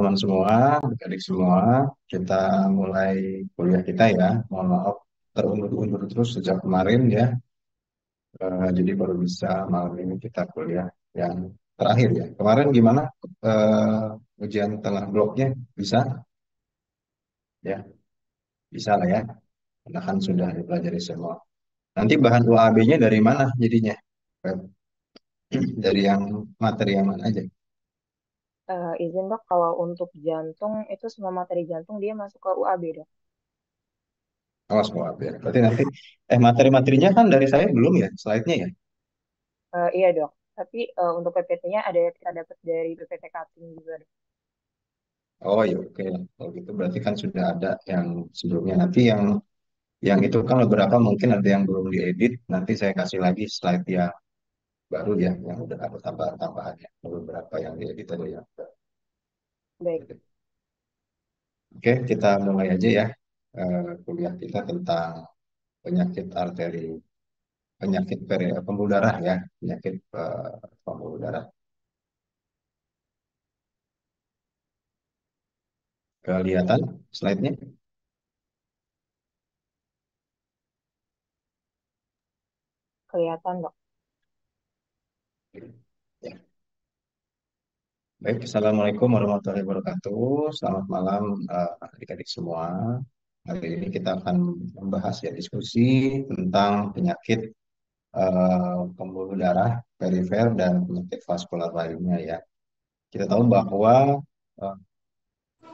teman semua, adik semua, kita mulai kuliah kita ya. Mohon maaf terundur-undur terus sejak kemarin ya. Jadi baru bisa malam ini kita kuliah yang terakhir ya. Kemarin gimana? Ujian tengah bloknya bisa ya, bisa lah ya. Karena kan sudah dipelajari semua. Nanti bahan UAB-nya dari mana jadinya? Dari yang materi yang mana aja? Izin dok, kalau untuk jantung itu semua materi jantung dia masuk ke UAB dok. Awas UAB ya. Berarti nanti materi-materinya kan dari saya belum ya, slide-nya ya. Iya dok, tapi untuk PPT-nya ada yang kita dapat dari PPT Kaltim juga dok. Oh ya oke lah. Kalau gitu berarti kan sudah ada yang sebelumnya. Nanti yang itu kan beberapa mungkin ada yang belum diedit. Nanti saya kasih lagi slide yang baru ya, yang udah ada tambahan-tambahannya. Ada beberapa yang diedit ada yang udah Baik, diedit. Oke, kita mulai aja ya. Kuliah kita tentang penyakit arteri, penyakit pembuluh darah ya, penyakit pembuluh darah. Kelihatan slide-nya? kelihatan dok. Ya. Baik, Assalamualaikum warahmatullahi wabarakatuh. Selamat malam adik-adik semua. Hari ini kita akan membahas ya diskusi tentang penyakit pembuluh darah perifer dan penyakit vaskular lainnya ya. Kita tahu bahwa eh,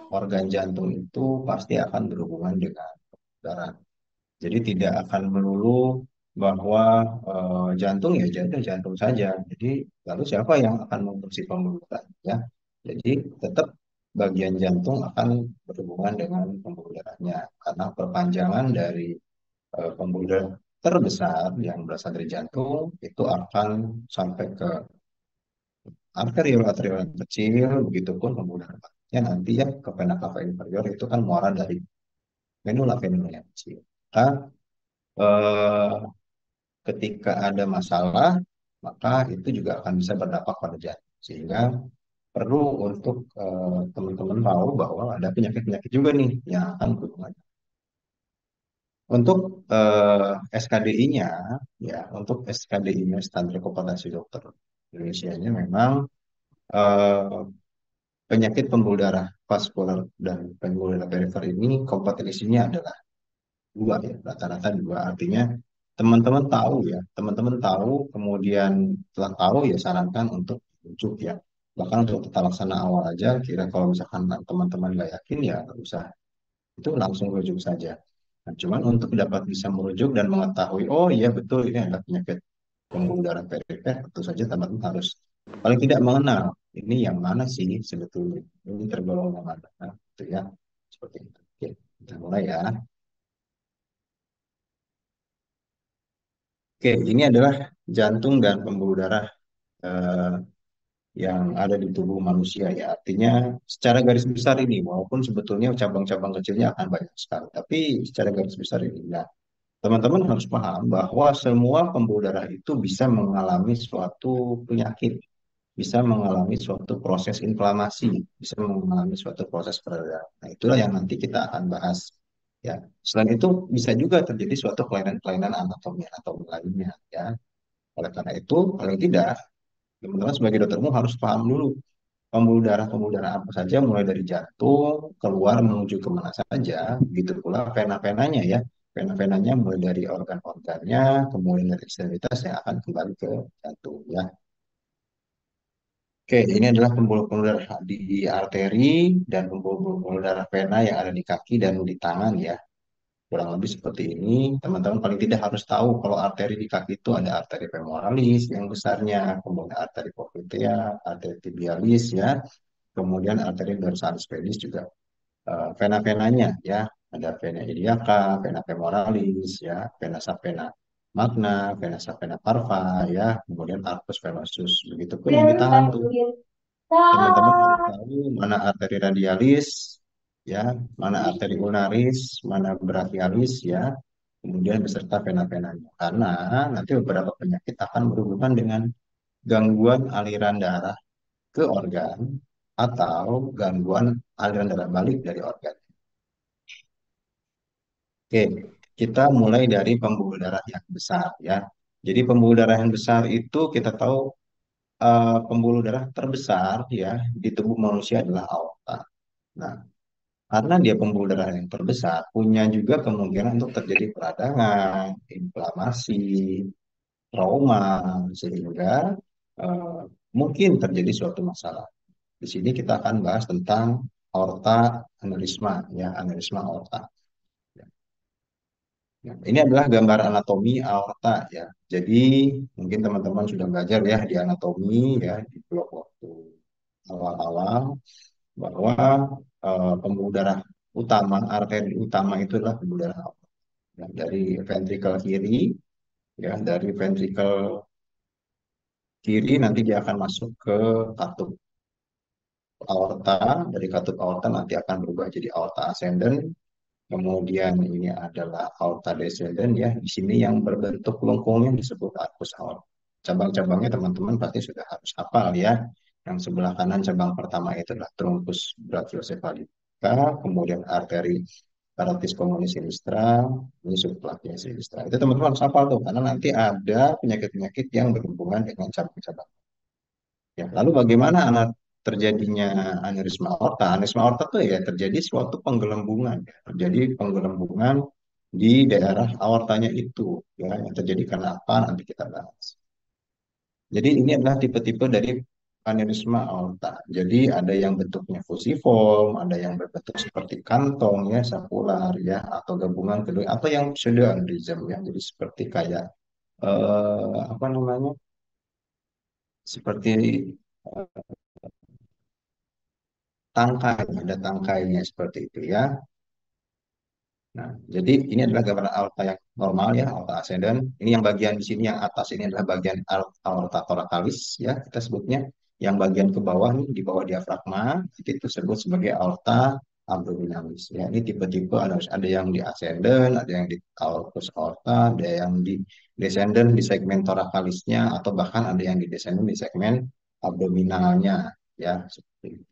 organ jantung itu pasti akan berhubungan dengan darah. Jadi tidak akan melulu bahwa jantung ya jantung saja. Jadi lalu siapa yang akan memfungsi pembuluh darah ya? Jadi tetap bagian jantung akan berhubungan dengan pembuluh darahnya karena perpanjangan dari pembuluh darah terbesar yang berasal dari jantung itu akan sampai ke arteriol-arteriol yang kecil, begitupun pembuluh darahnya nanti ya ke vena cava inferior itu kan muara dari venula-venula yang kecil. Maka eh, ketika ada masalah, maka itu juga akan bisa berdampak pada jantung. Sehingga perlu untuk teman-teman tahu bahwa ada penyakit-penyakit juga nih yang akan berhubungan. Untuk SKDI-nya, ya, untuk SKDI-nya standar rekomendasi dokter Indonesia-nya memang eh, penyakit pembuluh darah vaskular dan pembuluh darah perifer ini kompetensinya adalah dua ya, rata-rata dua. Artinya teman-teman tahu, kemudian setelah tahu ya sarankan untuk rujuk ya. Bahkan untuk tata laksana awal aja, kira kalau misalkan teman-teman nggak yakin ya nggak usah, itu langsung rujuk saja. Nah, cuman untuk dapat bisa merujuk dan mengetahui, oh iya betul ini adalah penyakit pembuluh darah perifer, tentu saja teman-teman harus paling tidak mengenal ini yang mana sih sebetulnya, ini tergolong yang mana, nah, itu ya seperti itu. Oke, kita mulai ya. Oke, ini adalah jantung dan pembuluh darah eh, yang ada di tubuh manusia ya. Artinya secara garis besar ini, walaupun sebetulnya cabang-cabang kecilnya akan banyak sekali, tapi secara garis besar ini. Nah, teman-teman harus paham bahwa semua pembuluh darah itu bisa mengalami suatu penyakit, bisa mengalami suatu proses inflamasi, bisa mengalami suatu proses perdarahan. Nah, itulah yang nanti kita akan bahas. Ya, selain itu bisa juga terjadi suatu kelainan-kelainan anatomi lainnya. Ya, oleh karena itu, paling tidak teman-teman sebagai dokter umum harus paham dulu pembuluh darah apa saja, mulai dari jantung keluar menuju kemana saja, begitu pula vena-venanya ya. Vena-venanya mulai dari organ-organnya, kemudian dari ekstremitas yang akan kembali ke jantung ya. Oke, ini adalah pembuluh-pembuluh darah di arteri dan pembuluh-pembuluh darah vena yang ada di kaki dan di tangan ya. Kurang lebih seperti ini. Teman-teman paling tidak harus tahu kalau arteri di kaki itu ada arteri femoralis yang besarnya, kemudian arteri popliteal, arteri tibialis ya, kemudian arteri dorsalis pedis juga vena-venanya ya. Ada vena iliaca, vena femoralis ya, vena sapena magna, vena sapena parva ya, kemudian arcus venosus. Begitupun yang di tangan tuh. Teman-teman harus tahu mana arteri radialis, ya, mana arteri ulnaris, mana brachialis, ya, kemudian beserta vena-venanya. Karena nanti beberapa penyakit akan berhubungan dengan gangguan aliran darah ke organ, atau gangguan aliran darah balik dari organ. Oke, kita mulai dari pembuluh darah yang besar ya. Jadi pembuluh darah yang besar itu kita tahu pembuluh darah terbesar ya di tubuh manusia adalah aorta. Nah, karena dia pembuluh darah yang terbesar, punya juga kemungkinan untuk terjadi peradangan, inflamasi, trauma, sehingga eh, mungkin terjadi suatu masalah. Di sini kita akan bahas tentang aorta aneurisma, ya, aneurisma aorta. Ya, ini adalah gambar anatomi aorta, ya. Jadi mungkin teman-teman sudah belajar ya di anatomi ya di blok waktu awal-awal bahwa pembuluh darah utama, arteri utama itu adalah pembuluh darah aorta. Ya, dari ventrikel kiri, ya, dari ventrikel kiri nanti dia akan masuk ke katup aorta, dari katup aorta nanti akan berubah jadi aorta ascendant. Kemudian ini adalah aorta descendant ya. Di sini yang berbentuk lengkungnya disebut arcus aorta. Cabang-cabangnya teman-teman pasti sudah harus hafal ya. Yang sebelah kanan cabang pertama itu adalah truncus brachiocephalica, kemudian arteri carotis communis sinistra, ini subclavian sinistra. Itu teman-teman harus hafal tuh, karena nanti ada penyakit-penyakit yang berhubungan dengan cabang-cabang. Ya, lalu bagaimana anak terjadinya aneurisma aorta? Aneurisma aorta itu ya terjadi suatu penggelembungan, ya. Terjadi penggelembungan di daerah aortanya itu, ya, yang terjadi karena apa? Nanti kita bahas. Jadi ini adalah tipe-tipe dari aneurisma aorta. Jadi ada yang bentuknya fusiform, ada yang berbentuk seperti kantong ya, sakular ya, atau gabungan kedua, atau yang pseudoaneurysm ya. Jadi seperti kayak apa namanya? Seperti tangkai, ada tangkainya seperti itu ya. Nah, jadi ini adalah gambaran aorta yang normal ya, aorta ascendant. Ini yang bagian di sini yang atas ini adalah bagian aorta thoracalis ya, kita sebutnya. Yang bagian ke bawah nih, di bawah diafragma, itu disebut sebagai aorta abdominalis. Ya, ini tipe-tipe ada yang di ascendant, ada yang di aortus aorta, ada yang di descendant di segmen thoracalis-nya, atau bahkan ada yang di descendant di segmen abdominalnya ya, seperti itu.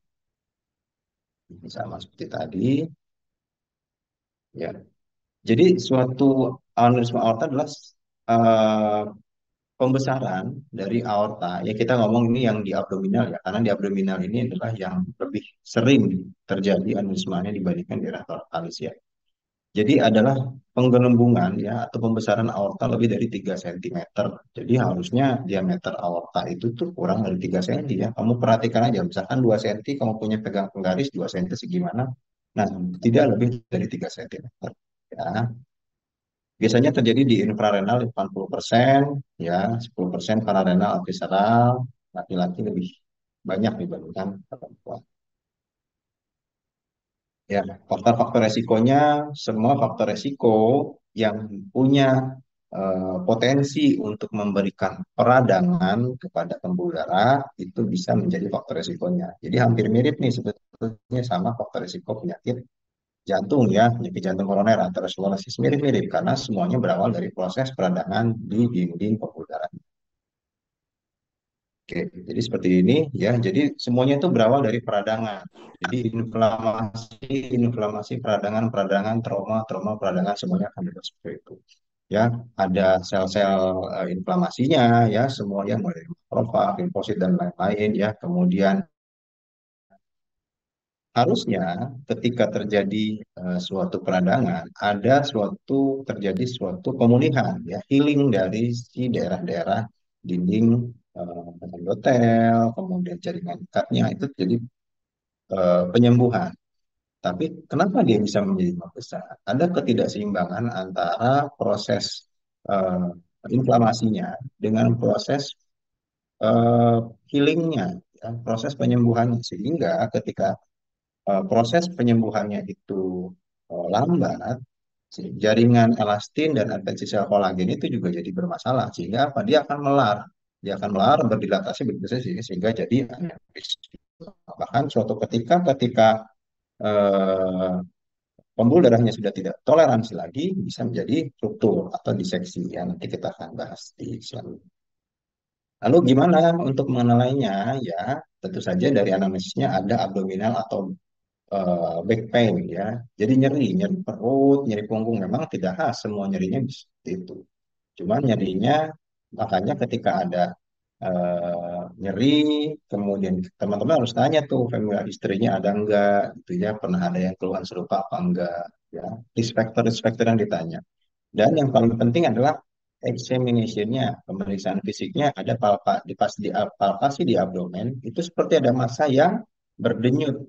Sama seperti tadi. Ya, jadi suatu aneurisma aorta adalah eh, pembesaran dari aorta. Ya kita ngomong ini yang di abdominal ya, karena di abdominal ini adalah yang lebih sering terjadi aneurismanya dibandingkan di thoracalis ya. Jadi adalah penggelembungan ya atau pembesaran aorta lebih dari 3 cm. Jadi harusnya diameter aorta itu tuh kurang dari 3 cm ya. Kamu perhatikan aja, misalkan 2 cm kamu punya pegang penggaris 2 cm segimana. Nah, tidak lebih dari 3 cm. Ya. Biasanya terjadi di infrarenal 40%, ya, 10% pararenal visceral, laki-laki lebih banyak dibandingkan perempuan. Ya, faktor-faktor resikonya, semua faktor resiko yang punya potensi untuk memberikan peradangan kepada pembuluh darah itu bisa menjadi faktor resikonya. Jadi hampir mirip nih sebetulnya sama faktor resiko penyakit jantung ya, penyakit jantung koroner atherosclerosis mirip-mirip karena semuanya berawal dari proses peradangan di dinding pembuluh darah. Oke, jadi seperti ini ya. Jadi semuanya itu berawal dari peradangan. Jadi inflamasi, peradangan, trauma, peradangan semuanya akan bebas seperti itu. Ya, ada sel-sel inflamasinya ya, semuanya mulai dari makrofag, limfosit dan lain-lain ya. Kemudian harusnya ketika terjadi suatu peradangan, ada terjadi suatu pemulihan, ya, healing dari si daerah-daerah dinding endotel, kemudian jaringan ikatnya itu jadi penyembuhan. Tapi kenapa dia bisa menjadi membesar? Ada ketidakseimbangan antara proses eh, inflamasinya dengan proses eh, healingnya, ya, proses penyembuhannya, sehingga ketika proses penyembuhannya itu lambat, jaringan elastin dan adhesi sel kolagen itu juga jadi bermasalah. Sehingga apa? Dia akan melar, berdilatasi, berdilatasi sehingga jadi aneuris. Bahkan suatu ketika eh, pembuluh darahnya sudah tidak toleransi lagi, bisa menjadi ruptur atau diseksi. Ya, nanti kita akan bahas di selanjutnya. Lalu gimana untuk mengenalainya? Ya, tentu saja dari anamnesisnya ada abdominal atau back pain ya. Jadi nyeri, nyeri perut, nyeri punggung memang tidak khas semua nyerinya seperti itu. Cuman nyerinya makanya ketika ada nyeri, kemudian teman-teman harus tanya tuh familiar history-nya ada enggak, gitu ya, pernah ada yang keluhan serupa apa enggak, ya, risk factor yang ditanya. Dan yang paling penting adalah examination-nya, pemeriksaan fisiknya ada palpasi di abdomen, itu seperti ada massa yang berdenyut,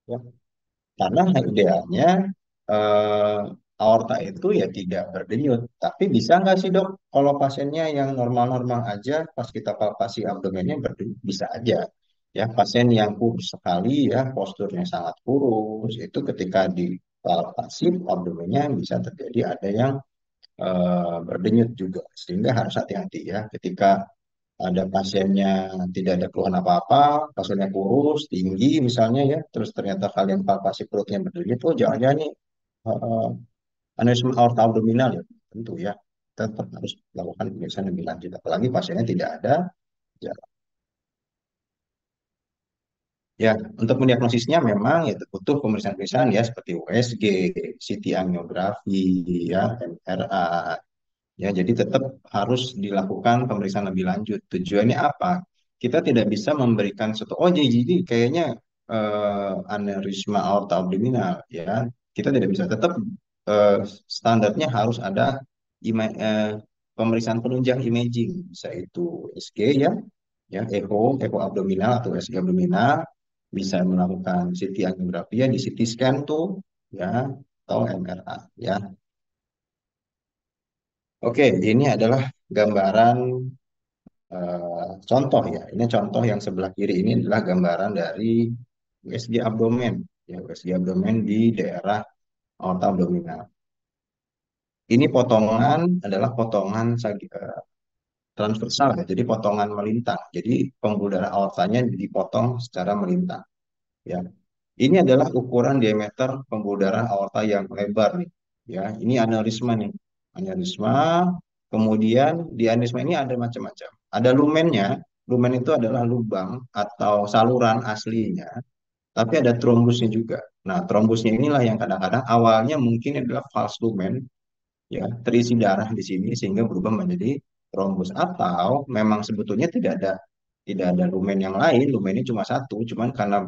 ya. Karena idealnya eh, aorta itu ya tidak berdenyut. Tapi bisa nggak sih dok, kalau pasiennya yang normal-normal aja, pas kita palpasi abdomennya berdenyut, bisa aja. Ya, pasien yang kurus sekali ya, posturnya sangat kurus, itu ketika dipalpasi abdomennya bisa terjadi ada yang berdenyut juga. Sehingga harus hati-hati ya, ketika ada pasiennya tidak ada keluhan apa-apa, pasiennya kurus, tinggi misalnya ya, terus ternyata kalian palpasi perutnya berdiri, oh jangan-jangan nih eh, aneurisma aorta abdominal ya, tentu ya, tetap harus melakukan pemeriksaan lebih lanjut, apalagi pasiennya tidak ada gejala. Ya, untuk mendiagnosisnya memang ya butuh pemeriksaan-pemeriksaan ya seperti USG, CT angiografi, ya, MRA. Ya, jadi tetap harus dilakukan pemeriksaan lebih lanjut. Tujuannya apa? Kita tidak bisa memberikan satu, oh jadi kayaknya aneurisma aorta abdominal, ya. Kita tidak bisa. Tetap eh, standarnya harus ada pemeriksaan penunjang imaging, bisa itu USG ya, ya echo abdominal atau USG abdominal, bisa melakukan CT angiografi ya di CT scan tuh, ya, atau MRA, ya. Oke, ini adalah gambaran contoh ya. Ini contoh yang sebelah kiri ini adalah gambaran dari USG abdomen. Ya, USG abdomen di daerah aorta abdominal. Ini potongan adalah potongan transversal ya, jadi potongan melintang. Jadi pembuluh darah aortanya dipotong secara melintang. Ya, ini adalah ukuran diameter pembuluh darah aorta yang lebar nih. Ya, ini aneurisma nih. Aneurisma. Kemudian di aneurisma ini ada macam-macam. Ada lumennya. Lumen itu adalah lubang atau saluran aslinya, tapi ada trombusnya juga. Nah, trombusnya inilah yang kadang-kadang awalnya mungkin adalah false lumen, ya, terisi darah di sini sehingga berubah menjadi trombus, atau memang sebetulnya tidak ada lumen yang lain, lumennya cuma satu, cuman karena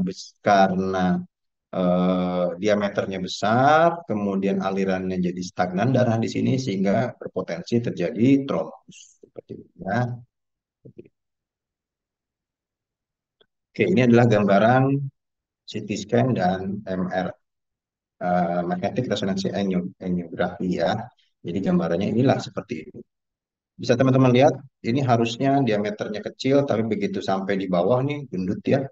diameternya besar, kemudian alirannya jadi stagnan darah di sini sehingga berpotensi terjadi trombus seperti itu ya. Oke, ini adalah gambaran CT scan dan MR, magnetic resonance angiography ya. Jadi gambarannya inilah seperti ini. Bisa teman-teman lihat, ini harusnya diameternya kecil, tapi begitu sampai di bawah nih gendut ya.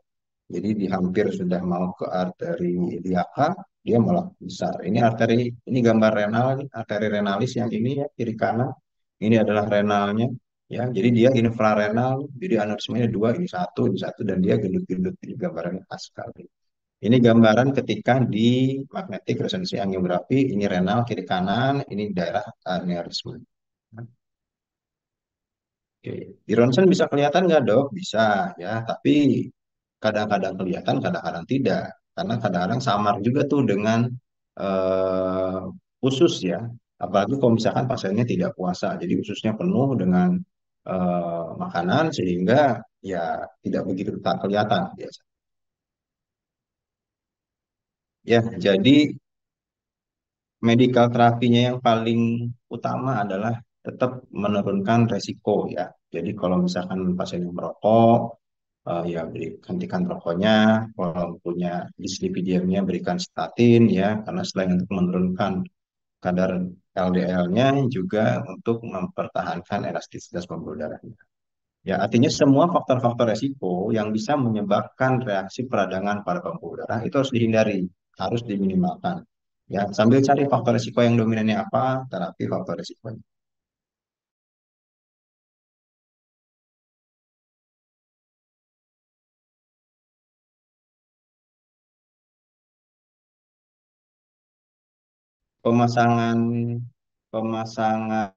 Jadi di hampir sudah mau ke arteri iliaka, dia malah besar. Ini arteri, ini gambar renal, arteri renalis yang ini ya, kiri kanan. Ini adalah renalnya, ya. Jadi dia infrarenal, jadi aneurismanya dua, ini satu, dan dia gendut-gendut. Ini gambarannya pas sekali. Ini gambaran ketika di magnetic resonance angiografi, ini renal kiri kanan, ini daerah aneurisma. Oke. Di ronsen bisa kelihatan nggak dok? Bisa ya, tapi kadang-kadang kelihatan, kadang-kadang tidak. Karena kadang-kadang samar juga tuh dengan eh, usus ya. Apalagi kalau misalkan pasiennya tidak puasa, jadi ususnya penuh dengan makanan sehingga ya tidak begitu tak kelihatan biasa. Ya, jadi medical terapinya yang paling utama adalah tetap menurunkan resiko ya. Jadi kalau misalkan pasien yang merokok, ya hentikan rokoknya. Kalau punya dislipidemia berikan statin ya, karena selain untuk menurunkan kadar LDL-nya juga untuk mempertahankan elastisitas pembuluh darahnya. Ya, artinya semua faktor-faktor resiko yang bisa menyebabkan reaksi peradangan pada pembuluh darah itu harus dihindari, harus diminimalkan. Ya, sambil cari faktor resiko yang dominannya apa, terapi faktor resikonya. Pemasangan pemasangan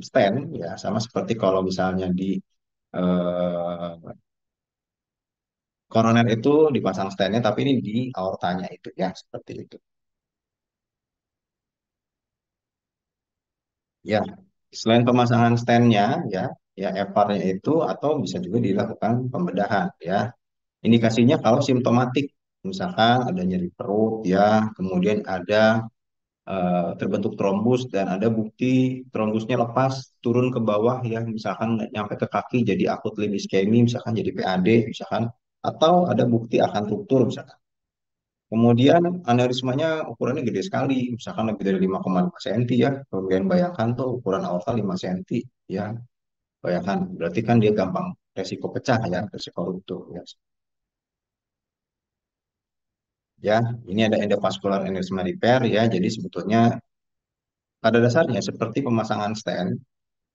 stent ya, sama seperti kalau misalnya di koroner itu dipasang stennya, tapi ini di aortanya itu ya, seperti itu. Ya, selain pemasangan stennya ya, ya FR-nya itu atau bisa juga dilakukan pembedahan ya. Indikasinya kalau simptomatik, misalkan ada nyeri perut ya, kemudian ada terbentuk trombus dan ada bukti trombusnya lepas turun ke bawah ya, misalkan nggak nyampe ke kaki jadi akut limb ischemia, misalkan jadi PAD, misalkan atau ada bukti akan ruptur misalkan. Kemudian aneurismanya ukurannya gede sekali, misalkan lebih dari 5,5 cm ya. Kemudian bayangkan tuh ukuran aorta 5 cm ya. Bayangkan, berarti kan dia gampang resiko pecah ya, resiko ruptur ya. Ya, ini ada endovascular aneurysma repair ya. Jadi sebetulnya pada dasarnya seperti pemasangan stent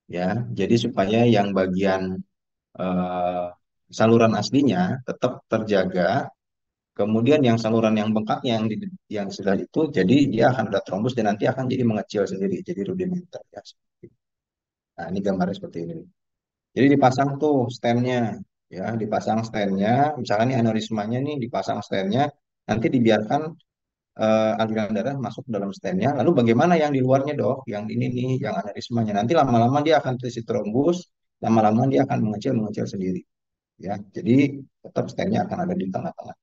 ya. Jadi supaya yang bagian eh, saluran aslinya tetap terjaga. Kemudian yang saluran yang bengkaknya yang sudah itu, jadi dia akan ada trombus dan nanti akan jadi mengecil sendiri, jadi rudimenter ya. Nah, ini gambarnya seperti ini. Jadi dipasang tuh stennya, ya, dipasang stennya. Misalkan ini aneurismanya nih dipasang stennya, nanti dibiarkan aliran darah masuk ke dalam stennya. Lalu bagaimana yang di luarnya dok? Yang ini nih, yang aneurismanya. Nanti lama-lama dia akan terisi trombus, lama-lama dia akan mengecil mengecil sendiri, ya. Jadi tetap stennya akan ada di tengah-tengah.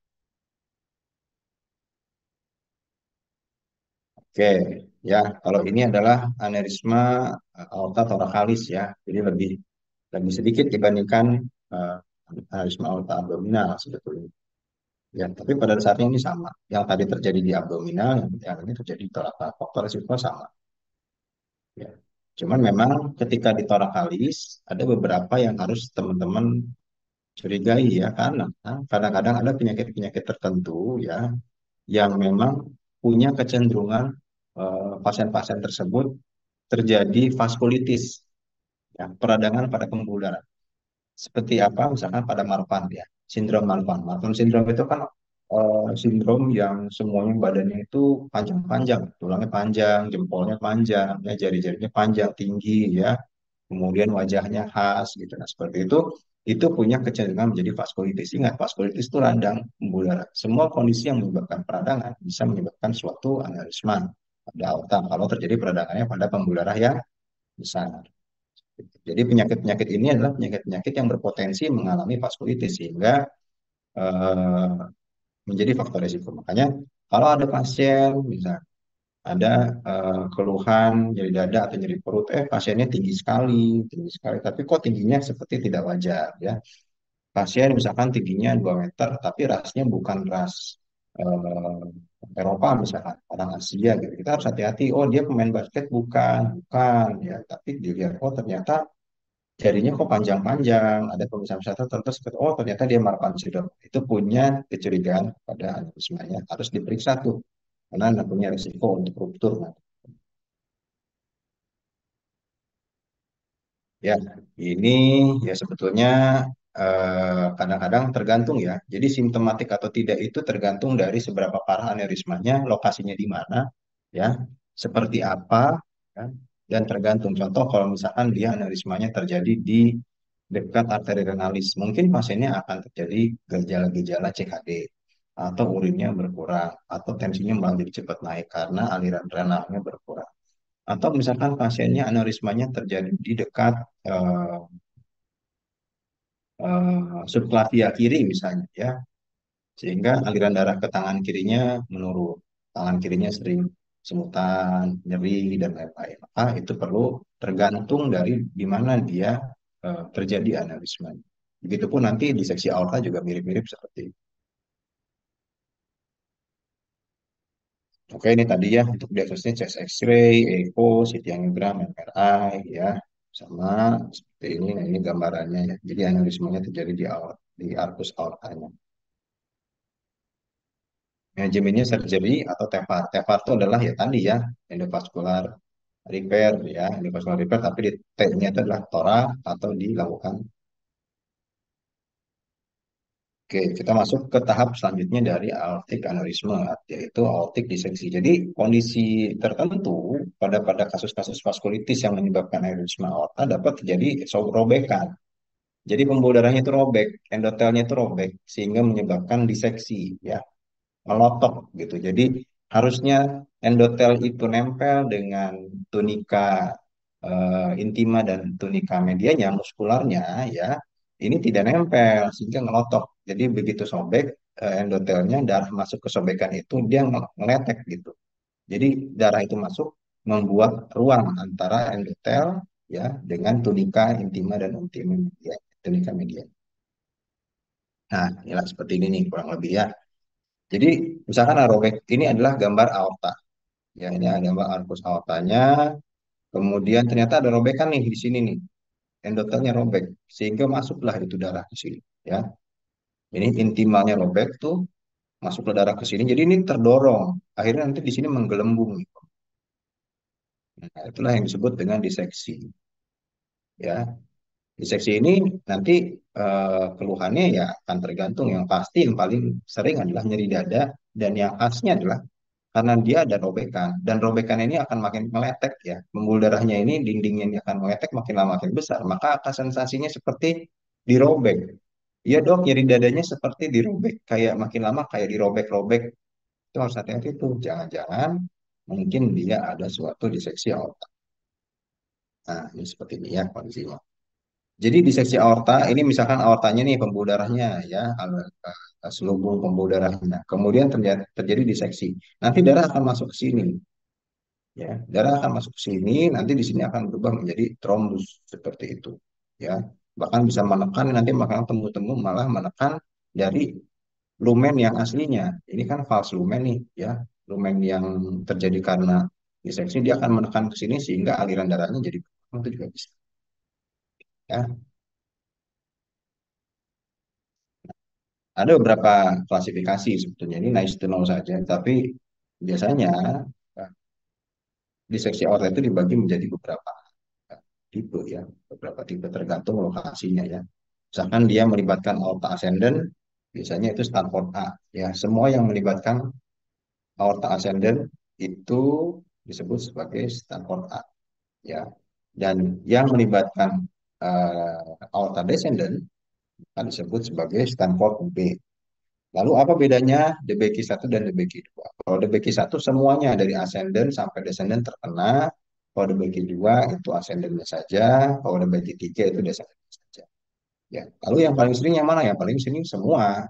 Oke, ya, kalau ini adalah aneurisma aorta thoracalis ya, jadi lebih lebih sedikit dibandingkan eh, aneurisma aorta abdominal sebetulnya. Ya, tapi pada dasarnya ini sama. Yang tadi terjadi di abdominal, yang ini terjadi di thorax. Faktor risiko sama. Ya. Cuman memang ketika di thoracalis ada beberapa yang harus teman-teman curigai ya, karena kadang-kadang ada penyakit-penyakit tertentu ya yang memang punya kecenderungan pasien-pasien tersebut terjadi vaskulitis, ya, peradangan pada pembuluh darah. Seperti apa? Misalkan pada Marfan ya, sindrom Marfan. Marfan sindrom itu kan sindrom yang semuanya badannya itu panjang-panjang, tulangnya panjang, jempolnya panjang, ya, jari-jarinya panjang, tinggi ya. Kemudian wajahnya khas gitu. Nah, seperti itu punya kecenderungan menjadi vaskulitis. Ingat, vaskulitis itu radang pembuluh darah. Semua kondisi yang menyebabkan peradangan bisa menyebabkan suatu aneurisma pada aorta kalau terjadi peradangannya pada pembuluh darah yang besar. Jadi penyakit-penyakit ini adalah penyakit-penyakit yang berpotensi mengalami vaskulitis sehingga eh, menjadi faktor risiko. Makanya kalau ada pasien bisa ada keluhan nyeri dada atau nyeri perut, pasiennya tinggi sekali, tapi kok tingginya seperti tidak wajar ya. Pasien misalkan tingginya 2 meter, tapi rasnya bukan ras eh, Eropa misalkan, orang Asia gitu. Kita harus hati-hati, oh dia pemain basket bukan ya, tapi dilihat oh ternyata jarinya kok panjang-panjang, ada pemeriksaan kesehatan tertentu seperti oh ternyata dia Marfan syndrome. Itu punya kecurigaan pada aneurismanya, harus diperiksa tuh karena anda punya risiko untuk ruptur. Ya, ini ya sebetulnya kadang-kadang tergantung ya. Jadi simptomatik atau tidak itu tergantung dari seberapa parah aneurismanya, lokasinya di mana, ya, seperti apa, ya, dan tergantung. Contoh kalau misalkan dia aneurismanya terjadi di dekat arteri renalis, mungkin pasiennya akan terjadi gejala-gejala CKD atau urinnya berkurang atau tensinya malah jadi cepat naik karena aliran renalnya berkurang. Atau misalkan pasiennya aneurismanya terjadi di dekat eh, subklavia kiri misalnya ya, sehingga aliran darah ke tangan kirinya menurun. Tangan kirinya sering semutan, nyeri dan lain-lain. Maka itu perlu tergantung dari di mana dia terjadi aneurisma. Begitupun nanti di seksi aorta juga mirip-mirip seperti itu. Oke, ini tadi ya untuk diagnosisnya chest X-ray, echo, CT angiogram, MRI ya, sama seperti ini. Nah, ini gambarannya ya. Jadi aneurismanya terjadi di arkus aortanya. Manajemennya surgery atau TEVAR. TEVAR itu adalah ya tadi ya endovascular repair ya, endovascular repair tapi di T-nya itu adalah torak atau dilakukan Oke, kita masuk ke tahap selanjutnya dari aortic aneurisma, yaitu aortic diseksi. Jadi kondisi tertentu pada kasus-kasus vaskulitis yang menyebabkan aneurisma aorta dapat terjadi robekan. Jadi pembuluh darahnya itu robek, endotelnya itu robek, sehingga menyebabkan diseksi, ya, melotok gitu. Jadi harusnya endotel itu nempel dengan tunika intima dan tunika medianya, muskularnya, ya, ini tidak nempel sehingga ngelotok. Jadi begitu sobek endotelnya, darah masuk ke sobekan itu dia ngeletek gitu. Jadi darah itu masuk membuat ruang antara endotel, ya, dengan tunika intima dan intima media, tunika media. Nah, inilah seperti ini nih kurang lebih ya. Jadi misalkan robek ini adalah gambar aorta. Ya, ini ada gambar arkus aortanya. Kemudian ternyata ada robekan nih di sini nih. Endotelnya robek sehingga masuklah itu darah ke sini. Ya, ini intimalnya robek tuh, masuk ke darah ke sini. Jadi ini terdorong. Akhirnya nanti di sini menggelembung. Nah, itulah yang disebut dengan diseksi. Ya, diseksi ini nanti keluhannya ya akan tergantung. Yang pasti yang paling sering adalah nyeri dada, dan yang khasnya adalah karena dia ada robekan, dan robekan ini akan makin meletek, ya, pembuluh darahnya ini dindingnya ini akan meletek makin lama makin besar, maka akan sensasinya seperti dirobek. Iya dok, nyeri dadanya seperti dirobek, kayak makin lama kayak dirobek-robek. Itu harus hati-hati tuh, jangan-jangan mungkin dia ada suatu diseksi aorta. Nah, ini seperti ini ya kondisinya. Jadi diseksi aorta ini misalkan aortanya nih pembuluh darahnya, ya, selubung pembuluh darahnya. Kemudian terjadi diseksi. Nanti darah akan masuk ke sini, ya. Darah akan masuk ke sini, nanti di sini akan berubah menjadi trombus seperti itu, ya. Bahkan bisa menekan, nanti bakal temu-temu malah menekan dari lumen yang aslinya. Ini kan false lumen nih, ya. Lumen yang terjadi karena diseksi dia akan menekan ke sini sehingga aliran darahnya jadi berkurang, itu juga bisa, ya. Ada beberapa klasifikasi sebetulnya, ini nice to know saja, tapi biasanya eh, diseksi aorta itu dibagi menjadi beberapa tipe, ya, beberapa tipe tergantung lokasinya, ya. Misalkan dia melibatkan aorta ascendant, biasanya itu Stanford A, ya. Semua yang melibatkan aorta ascendant itu disebut sebagai Stanford A, ya. Dan yang melibatkan aorta descendant akan disebut sebagai Stanford B. Lalu apa bedanya DBQ1 dan DBQ2? Kalau DBQ1 semuanya dari ascendant sampai descendant terkena. Kalau DBQ2 itu ascendantnya saja. Kalau DBQ3 itu descendantnya saja. Ya. Lalu yang paling sering yang mana? Yang paling sering semua.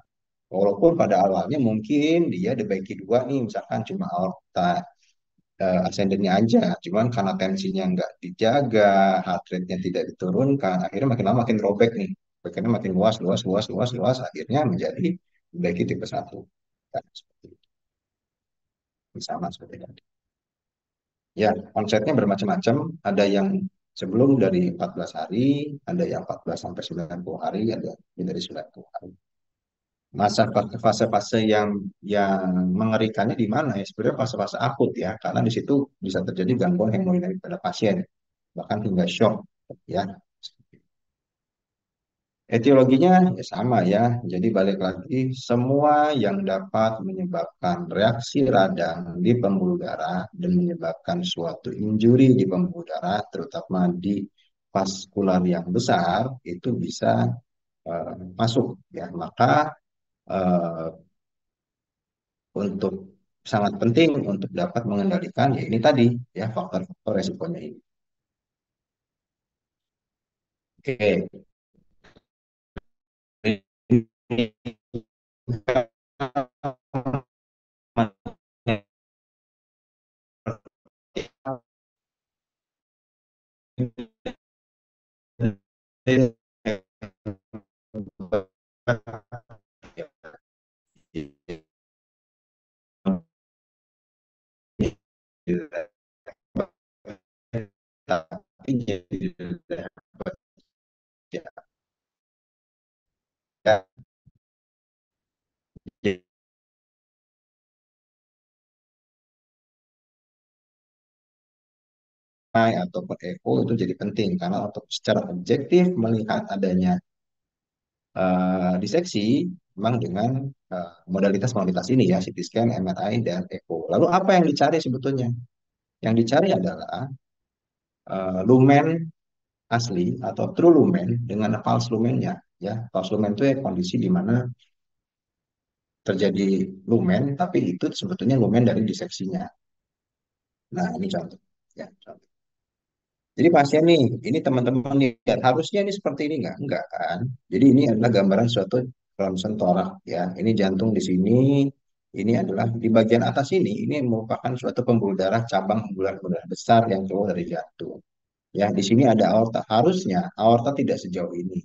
Walaupun pada awalnya mungkin dia DBQ2 nih, misalkan cuma aorta ascendantnya aja. Cuman karena tensinya nggak dijaga, heart rate-nya tidak diturunkan, akhirnya makin lama makin robek nih. Akhirnya makin luas, luas, luas, luas, luas, akhirnya menjadi DBQ tipe 1. Kan, seperti itu. Sama seperti tadi. Ya, konsepnya bermacam-macam. Ada yang sebelum dari 14 hari, ada yang 14 sampai 90 hari, ada yang dari 90 hari. Masa fase-fase yang mengerikannya di mana ya? Sebenarnya fase-fase akut, ya, karena di situ bisa terjadi gangguan hemodinamik pada pasien, bahkan hingga shock, ya. Etiologinya ya sama, ya. Jadi balik lagi, semua yang dapat menyebabkan reaksi radang di pembuluh darah dan menyebabkan suatu injuri di pembuluh darah, terutama di vaskular yang besar, itu bisa masuk, ya. Maka eh, untuk sangat penting untuk dapat mengendalikan, ya, ini tadi, ya, faktor-faktor resikonya ini. Oke. Tapi ataupun echo itu jadi penting karena untuk secara objektif melihat adanya diseksi, memang dengan modalitas-modalitas ini ya, CT scan, MRI, dan echo. Lalu apa yang dicari sebetulnya? Yang dicari adalah lumen asli atau true lumen dengan false lumennya. Ya, false lumen itu ya kondisi di mana terjadi lumen, tapi itu sebetulnya lumen dari diseksinya. Nah, ini contoh. Ya, contoh. Jadi pasien nih, ini teman-teman lihat, harusnya ini seperti ini nggak? Enggak kan? Jadi ini adalah gambaran suatu ronsen torak ya. Ini jantung di sini, ini adalah di bagian atas ini merupakan suatu pembuluh darah cabang pembuluh darah besar yang keluar dari jantung. Ya, di sini ada aorta. Harusnya aorta tidak sejauh ini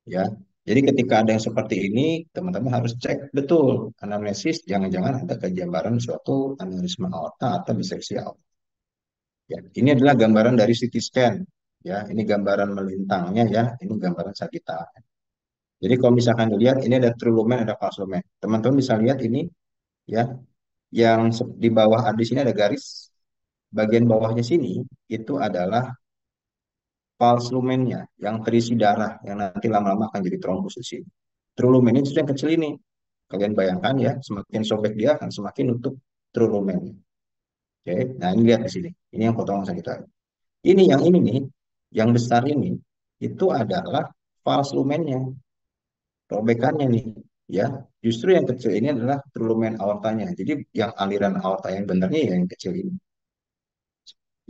ya. Jadi ketika ada yang seperti ini, teman-teman harus cek betul anamnesis, jangan-jangan ada kejabaran suatu aneurisma aorta atau diseksi aorta. Ya, ini adalah gambaran dari CT scan. Ya, ini gambaran melintangnya ya. Ini gambaran sagital. Jadi kalau misalkan dilihat ini ada true lumen, ada false lumen. Teman-teman bisa lihat ini ya, yang di bawah di sini ada garis. Bagian bawahnya sini itu adalah false lumennya yang terisi darah yang nanti lama-lama akan jadi trombus di sini. True lumen ini yang kecil ini. Kalian bayangkan ya, semakin sobek dia akan semakin nutup true lumen. Oke, nah ini lihat di sini. Ini yang potongan sagital. Ini nih, yang besar ini itu adalah false lumennya, robekannya nih, ya. Justru yang kecil ini adalah true lumen aortanya. Jadi yang aliran aorta yang benarnya ya yang kecil ini,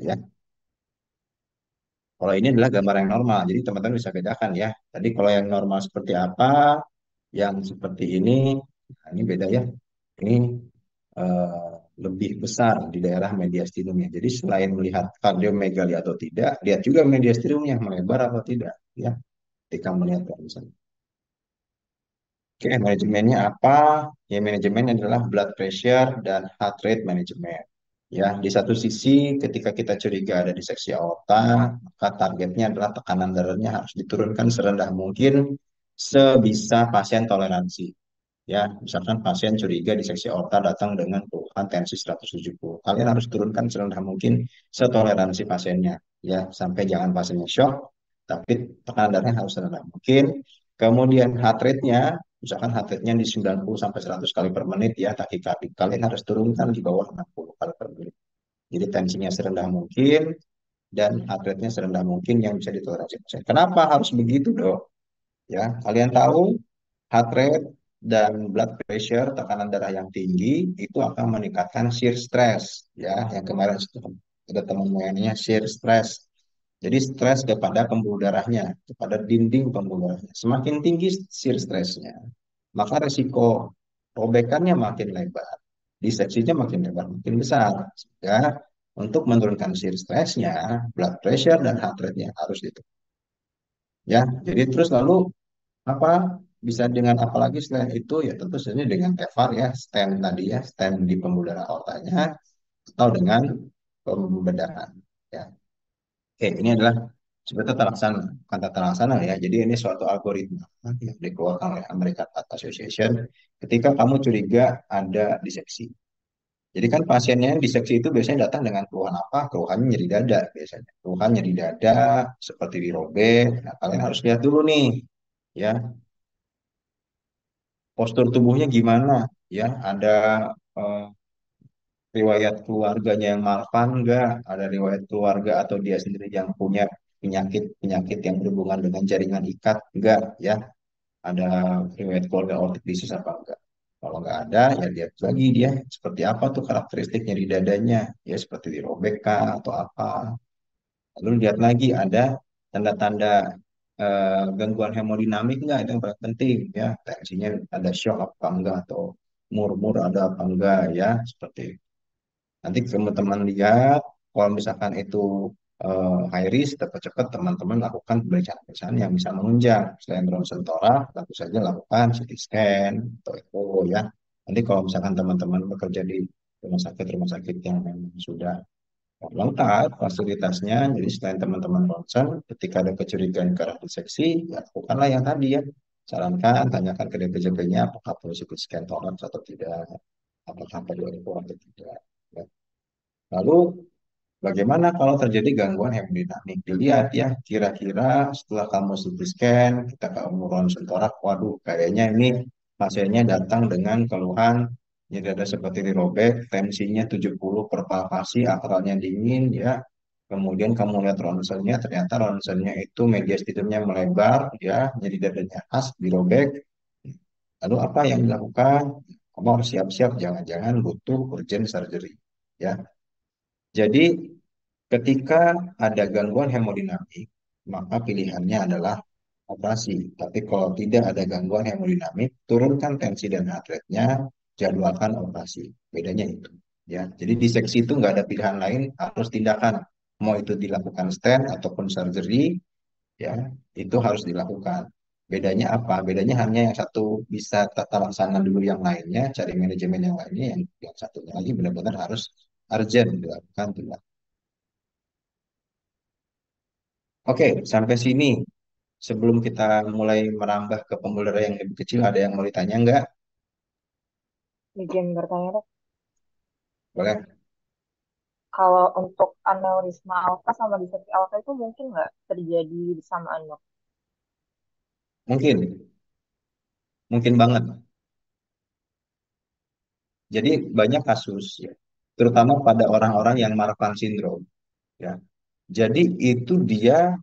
ya. Kalau ini adalah gambar yang normal, jadi teman-teman bisa bedakan ya. Tadi kalau yang normal seperti apa, yang seperti ini, nah ini beda ya. Ini eh, lebih besar di daerah mediastinumnya. Jadi selain melihat kardiomegali atau tidak, lihat juga mediastinumnya melebar atau tidak, ya. Ketika melihat misalnya. Oke, manajemennya apa? Ya, manajemen adalah blood pressure dan heart rate management. Ya, di satu sisi ketika kita curiga ada diseksi aorta, maka targetnya adalah tekanan darahnya harus diturunkan serendah mungkin sebisa pasien toleransi. Ya, misalkan pasien curiga diseksi aorta datang dengan keluhan tensi 170. Kalian harus turunkan serendah mungkin setoleransi pasiennya. Ya, sampai jangan pasiennya shock, tapi tekanan darahnya harus serendah mungkin. Kemudian heart rate-nya, misalkan heart rate-nya di 90 sampai 100 kali per menit ya, takikardia. Kalian harus turunkan di bawah 60 kali per menit. Jadi tensinya serendah mungkin dan heart rate-nya serendah mungkin yang bisa ditoleransi pasien. Kenapa harus begitu, Dok? Ya, kalian tahu heart rate dan blood pressure, tekanan darah yang tinggi itu akan meningkatkan shear stress ya, yang kemarin ada temuannya shear stress. Jadi stres kepada pembuluh darahnya, kepada dinding pembuluh darahnya. Semakin tinggi shear stressnya, maka resiko robekannya makin lebar, diseksinya makin lebar, makin besar. Sehingga untuk menurunkan shear stressnya, blood pressure dan heart rate-nya harus itu. Ya, jadi terus lalu apa bisa dengan apa lagi selain itu ya tentu saja dengan TEVAR ya stent tadi ya stent di pembuluh darah aortanya atau dengan pembedahan ya. Oke, ini adalah sebetulnya tata laksana bukan tata laksana ya, jadi ini suatu algoritma yang dikeluarkan oleh American Heart Association ketika kamu curiga ada diseksi. Jadi kan pasiennya yang diseksi itu biasanya datang dengan keluhan apa? Keluhannya nyeri dada biasanya. Keluhan nyeri dada seperti dirobek. Nah, kalian harus lihat dulu nih ya postur tubuhnya gimana ya, ada eh, riwayat keluarganya yang malvan enggak, ada riwayat keluarga atau dia sendiri yang punya penyakit yang berhubungan dengan jaringan ikat enggak ya, ada riwayat keluarga aortic disease apa enggak. Kalau nggak ada ya lihat lagi dia seperti apa tuh karakteristiknya di dadanya ya, seperti dirobek kah atau apa. Lalu lihat lagi ada tanda-tanda gangguan hemodinamik nggak, itu yang paling penting ya, tensinya ada shock apa enggak atau murmur ada apa enggak ya, seperti itu. Nanti teman-teman lihat kalau misalkan itu high risk, cepat-cepat teman-teman lakukan pemeriksaan-pemeriksaan yang bisa menunjang selain ronsen torak, tentu saja lakukan CT scan atau echo ya. Nanti kalau misalkan teman-teman bekerja di rumah sakit yang memang sudah lengkap fasilitasnya. Jadi selain teman-teman ronsen, ketika ada kecurigaan ke arah diseksi, ya lakukanlah yang tadi ya. Sarankan, tanyakan ke DPJP-nya apakah perlu CT scan torak atau tidak, apakah perlu echo atau tidak. Ya. Lalu bagaimana kalau terjadi gangguan hemodinamik? Dilihat ya, kira-kira setelah kamu CT scan, kita kamu ronsen torak, waduh, kayaknya ini pasiennya datang dengan keluhan nyeri dada seperti dirobek, tensinya 70 per palpasi, atralnya dingin, ya. Kemudian kamu lihat ronsennya, ternyata ronsennya itu mediastinumnya melebar, ya, nyeri dadanya khas, dirobek. Lalu apa yang dilakukan? Kamu harus siap-siap, jangan-jangan butuh urgent surgery, ya. Jadi ketika ada gangguan hemodinamik, maka pilihannya adalah operasi. Tapi kalau tidak ada gangguan hemodinamik, turunkan tensi dan heart rate-nya, jadwalkan operasi. Bedanya itu. Ya, jadi diseksi itu nggak ada pilihan lain, harus tindakan. Mau itu dilakukan stent ataupun surgery, ya, itu harus dilakukan. Bedanya apa? Bedanya hanya yang satu bisa tata laksana dulu yang lainnya, cari manajemen yang lainnya, yang satunya lagi benar-benar harus urgent dilakukan tindakan. Oke, sampai sini. Sebelum kita mulai merambah ke pembuluh darah yang lebih kecil, ada yang mau ditanya nggak? Izin bertanya dok, Boleh? kalau untuk aneurisma aorta sama diseksi aorta itu mungkin nggak terjadi bersamaan dok? Mungkin, mungkin banget. Jadi banyak kasus, ya, terutama pada orang-orang yang Marfan syndrome. Ya, jadi itu dia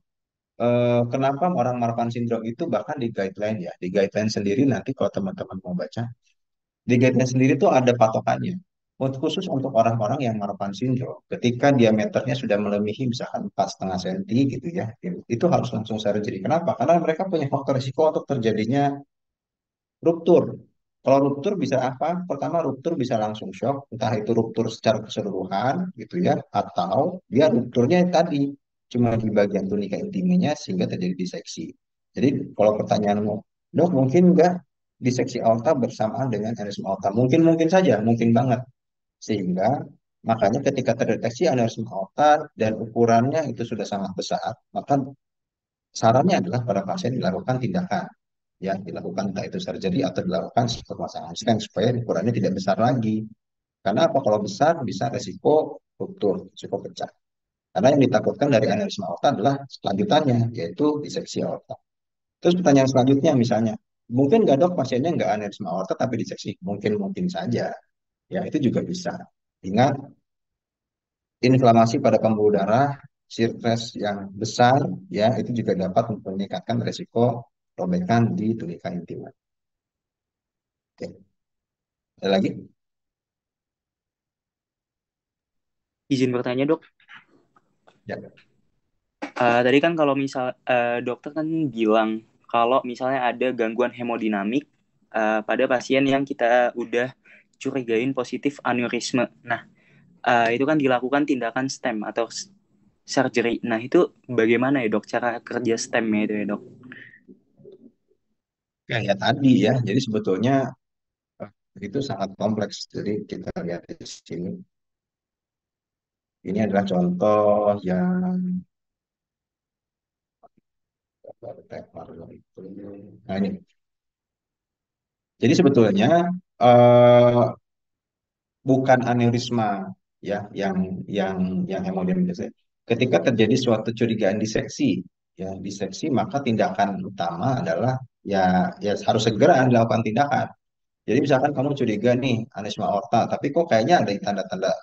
kenapa orang Marfan syndrome itu bahkan di guideline, ya, di guideline sendiri nanti kalau teman-teman mau baca, di guideline sendiri tuh ada patokannya. Untuk khusus untuk orang-orang yang Marfan syndrome, ketika diameternya sudah melebihi misalkan 4,5 cm gitu ya, itu harus langsung surgery. Kenapa? Karena mereka punya faktor risiko untuk terjadinya ruptur. Kalau ruptur bisa apa? Pertama, ruptur bisa langsung shock, entah itu ruptur secara keseluruhan gitu ya, atau dia rupturnya tadi cuma di bagian tunika intimnya sehingga terjadi diseksi. Jadi kalau pertanyaanmu, dok mungkin nggak diseksi aorta bersamaan dengan aneurisma aorta? Mungkin mungkin saja, mungkin banget. Sehingga makanya ketika terdeteksi aneurisma aorta dan ukurannya itu sudah sangat besar, maka sarannya adalah pada pasien dilakukan tindakan, ya, dilakukan entah itu surgery atau dilakukan pemasangan stent supaya ukurannya tidak besar lagi. Karena apa? Kalau besar bisa resiko ruptur, resiko pecah. Karena yang ditakutkan dari aneurisma aorta adalah selanjutannya, yaitu diseksi aorta. Terus pertanyaan selanjutnya misalnya, mungkin nggak dok pasiennya nggak aneurisma aorta tapi diseksi? Mungkin mungkin saja, ya itu juga bisa. Ingat, inflamasi pada pembuluh darah, sirkres yang besar, ya itu juga dapat meningkatkan resiko robekan di tunika intima. Oke, ada lagi? Izin bertanya dok, Ya. tadi kan kalau misal dokter kan bilang kalau misalnya ada gangguan hemodinamik pada pasien yang kita udah curigain positif aneurisme. Nah, itu kan dilakukan tindakan stem atau surgery. Nah, itu bagaimana ya dok cara kerja stemnya itu ya dok? Ya, ya tadi ya. Jadi sebetulnya eh, itu sangat kompleks. Jadi kita lihat di sini. Ini adalah contoh yang nah ini. Jadi sebetulnya eh, bukan aneurisma, ya yang hemodinamik. Ketika terjadi suatu curigaan diseksi, ya diseksi, maka tindakan utama adalah ya harus segera dilakukan tindakan. Jadi misalkan kamu curiga nih aneurisma aorta, tapi kok kayaknya ada tanda-tanda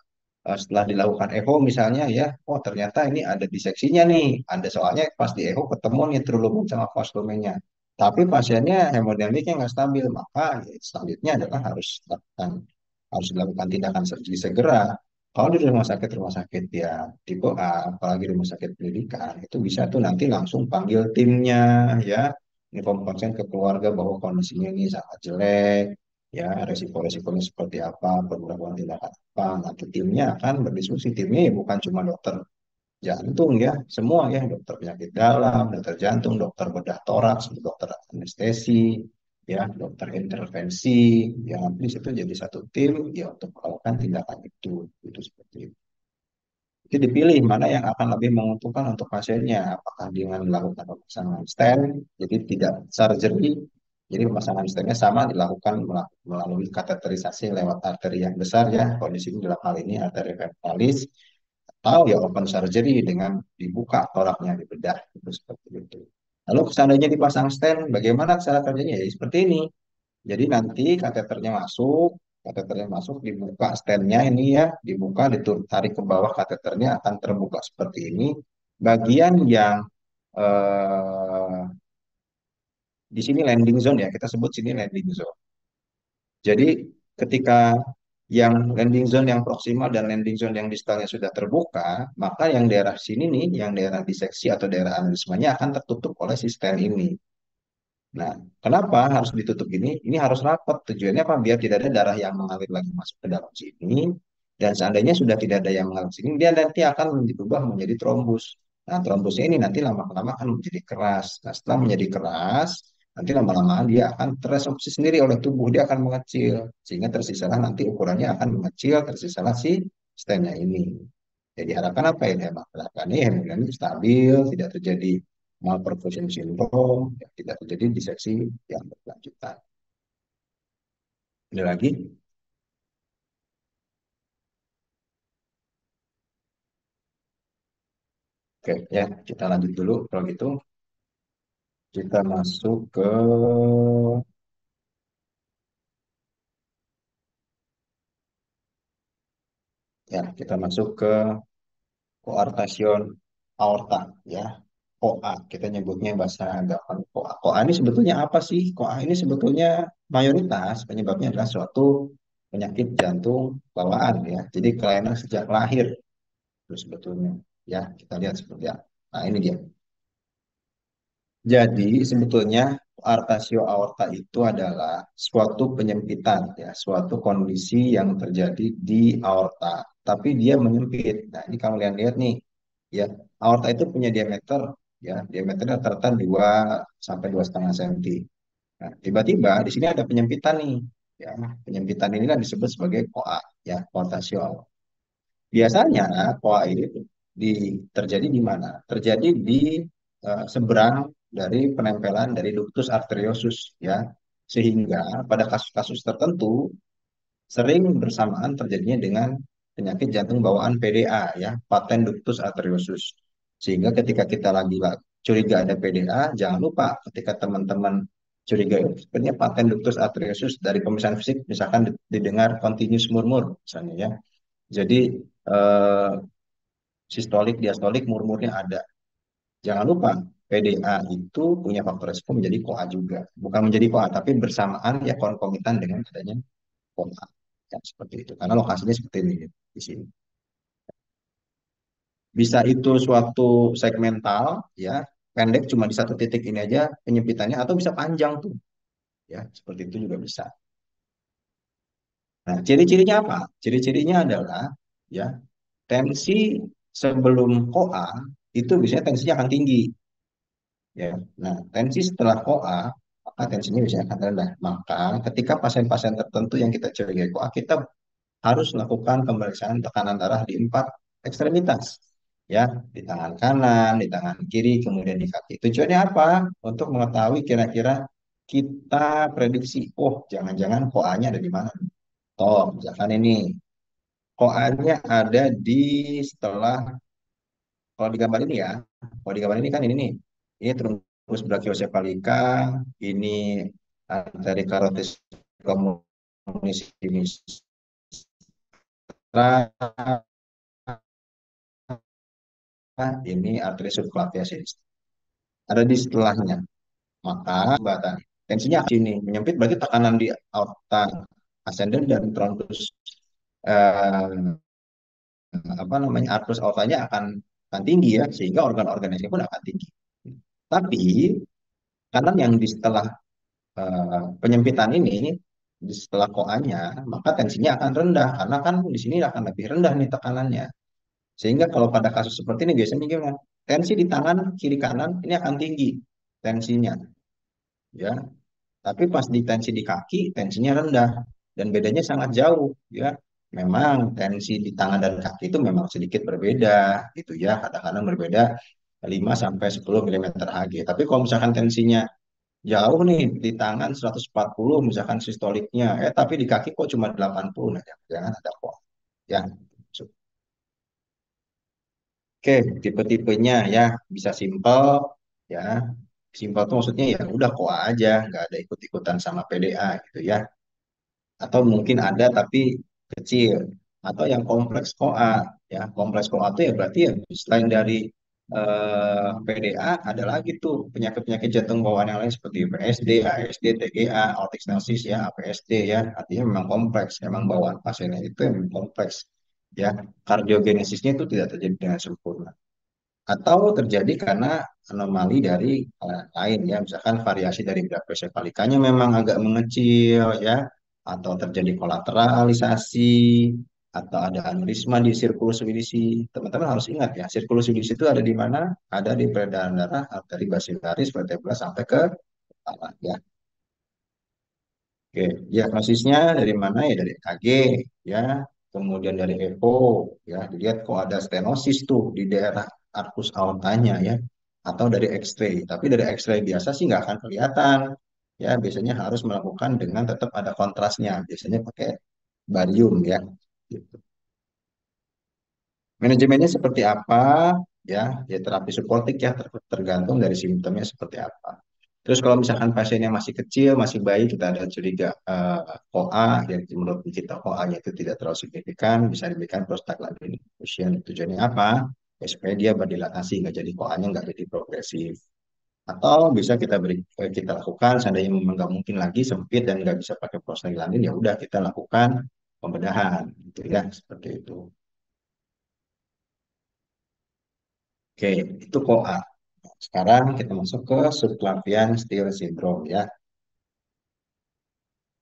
setelah dilakukan echo misalnya, ya, oh ternyata ini ada diseksinya nih, ada soalnya pas di echo ketemu nih lumen sama vas lumennya. Tapi pasiennya hemodinamiknya nggak stabil, maka ya, selanjutnya adalah harus dilakukan tindakan surgery segera. Kalau di rumah sakit ya tipe A, apalagi rumah sakit pendidikan, itu bisa tuh nanti langsung panggil timnya, ya, informasikan ke keluarga bahwa kondisinya ini sangat jelek, ya resiko-resikonya seperti apa, perlu dilakukan tindakan apa. Nanti timnya akan berdiskusi. Timnya ya bukan cuma dokter jantung, ya, semua, ya, dokter penyakit dalam, dokter jantung, dokter bedah toraks, dokter anestesi, ya, dokter intervensi, ya, nanti di situ jadi satu tim ya untuk melakukan tindakan itu seperti itu. Jadi dipilih mana yang akan lebih menguntungkan untuk pasiennya, apakah dengan melakukan pemasangan stent, jadi tidak surgery, jadi pemasangan stentnya sama dilakukan melalui kateterisasi lewat arteri yang besar, ya, kondisi ini dalam hal ini arteri femoralis, atau ya open surgery dengan dibuka toraknya, dibedah, itu seperti itu. Lalu seandainya dipasang stent, bagaimana cara kerjanya? Ya seperti ini. Jadi nanti kateternya masuk, dibuka stennya ini ya, dibuka, ditarik ke bawah, kateternya akan terbuka seperti ini. Bagian yang eh, di sini landing zone ya, kita sebut sini landing zone. Jadi ketika yang landing zone yang proksimal dan landing zone yang distalnya sudah terbuka, maka yang daerah sini nih, yang daerah diseksi atau daerah aneurismanya akan tertutup oleh si stent ini. Nah, kenapa harus ditutup ini? Ini harus rapat. Tujuannya apa? Biar tidak ada darah yang mengalir lagi masuk ke dalam sini. Dan seandainya sudah tidak ada yang mengalir sini, dia nanti akan berubah menjadi trombus. Nah, trombusnya ini nanti lama-lama akan menjadi keras. Nah, setelah menjadi keras, nanti lama-lama dia akan terresorpsi sendiri oleh tubuh. Dia akan mengecil. Sehingga tersisalah nanti ukurannya akan mengecil, tersisalah si stentnya ini. Jadi harapan apa ya? Harapan ini hemodinamik stabil, tidak terjadi malperfusion syndrome, ya, tidak terjadi diseksi yang berkelanjutan. Ada lagi? Oke, ya kita lanjut dulu. Kalau gitu, kita masuk ke kita masuk ke koartation aorta ya. KOA, kita nyebutnya bahasa gampang KOA. KOA ini sebetulnya apa sih? KOA ini sebetulnya mayoritas penyebabnya adalah suatu penyakit jantung bawaan ya. Jadi kelainan sejak lahir itu sebetulnya. Ya, kita lihat seperti apa. Nah, ini dia. Jadi sebetulnya artasio aorta itu adalah suatu penyempitan ya, suatu kondisi yang terjadi di aorta, tapi dia menyempit. Nah, ini kamu lihat-lihat nih, ya, aorta itu punya diameter ya, diameternya rata-rata 2 sampai 2,5 cm. Nah, tiba-tiba di sini ada penyempitan nih, ya. Penyempitan inilah disebut sebagai KOA ya, aortasio aorta. Biasanya KOA ini terjadi di mana? Terjadi di seberang dari penempelan dari ductus arteriosus ya. Sehingga pada kasus-kasus tertentu sering bersamaan terjadinya dengan penyakit jantung bawaan PDA ya, patent ductus arteriosus. Sehingga ketika kita lagi curiga ada PDA, jangan lupa ketika teman-teman curiga itu sebenarnya patent ductus arteriosus dari pemeriksaan fisik misalkan didengar continuous murmur misalnya ya. Jadi eh, sistolik, diastolik, murmurnya ada. Jangan lupa, PDA itu punya faktor resiko menjadi KOA juga. Bukan menjadi KOA, tapi bersamaan ya konkomitan dengan adanya KOA. Ya, seperti itu. Karena lokasinya seperti ini di sini. Bisa itu suatu segmental, ya, pendek cuma di satu titik ini aja penyempitannya, atau bisa panjang tuh, ya, seperti itu juga bisa. Nah, ciri-cirinya apa? Ciri-cirinya adalah, ya, tensi sebelum KOA itu biasanya tensinya akan tinggi. Ya, nah tensi setelah KOA maka tensinya biasanya akan rendah. Maka ketika pasien-pasien tertentu yang kita curigai KOA, kita harus melakukan pemeriksaan tekanan darah di 4 ekstremitas, ya, di tangan kanan, di tangan kiri, kemudian di kaki. Tujuannya apa? Untuk mengetahui kira-kira kita prediksi, oh jangan-jangan KOA-nya ada di mana? Oh, misalkan ini KOA-nya ada di setelah, kalau di gambar ini ya, kalau di gambar ini kan ini nih, ini trunkus brachiosephalika, ini arteri karotis communis sinistra, ini arteri subclavia sinistra. Ada di setelahnya. Maka batang tensinya sini menyempit berarti tekanan di aorta ascendent dan trunkus eh, apa namanya arterus aortanya akan tinggi ya sehingga organ-organnya pun akan tinggi. Tapi kanan yang di setelah penyempitan ini di setelah koanya maka tensinya akan rendah karena kan di sini akan lebih rendah nih tekanannya sehingga kalau pada kasus seperti ini biasanya gimana tensi di tangan kiri kanan ini akan tinggi tensinya ya tapi pas di tensi di kaki tensinya rendah dan bedanya sangat jauh ya memang tensi di tangan dan kaki itu memang sedikit berbeda gitu ya kadang-kadang berbeda 5 sampai 10 mm Hg tapi kalau misalkan tensinya jauh nih di tangan 140 misalkan sistoliknya, tapi di kaki kok cuma 80, nah jangan ada kok. Ya. Oke, tipe-tipenya ya bisa simple ya. Simpel tuh maksudnya ya udah koa aja, nggak ada ikut-ikutan sama PDA gitu ya. Atau mungkin ada tapi kecil. Atau yang kompleks koa, ya kompleks koa itu ya berarti ya selain dari PDA ada lagi tuh penyakit-penyakit jantung bawaan yang lain seperti PSD, ASD, TGA, aortic stenosis ya, APSD ya. Artinya memang kompleks, memang bawaan pasiennya itu yang kompleks ya. Kardiogenesisnya itu tidak terjadi dengan sempurna atau terjadi karena anomali dari lain ya, misalkan variasi dari brachiocephalicanya memang agak mengecil ya, atau terjadi kolateralisasi, atau ada aneurisma di sirkulus wilisi. Teman-teman harus ingat ya, sirkulus wilisi itu ada di mana? Ada di peredaran darah arteri basilaris vertebra sampai ke kepala ya. Oke, diagnosisnya dari mana ya? Dari EKG ya, kemudian dari echo ya, dilihat kok ada stenosis tuh di daerah arcus aortanya ya, atau dari X-ray. Tapi dari X-ray biasa sih nggak akan kelihatan ya. Biasanya harus melakukan dengan tetap ada kontrasnya. Biasanya pakai barium ya. Gitu. Manajemennya seperti apa? Ya, ya terapi suportif ya tergantung dari simptomnya seperti apa. Terus kalau misalkan pasiennya masih kecil, masih bayi, kita ada curiga OA, yang menurut kita OA-nya itu tidak terlalu signifikan, bisa diberikan prostaglandin infusion. Tujuannya apa? Ya, supaya dia berdilatasi, nggak jadi OA-nya nggak jadi progresif. Atau bisa kita lakukan, seandainya memang nggak mungkin lagi sempit dan nggak bisa pakai prostaglandin, ya udah kita lakukan pembedahan, gitu ya, seperti itu. Oke, itu COA. Sekarang kita masuk ke subclavian Steele syndrome ya.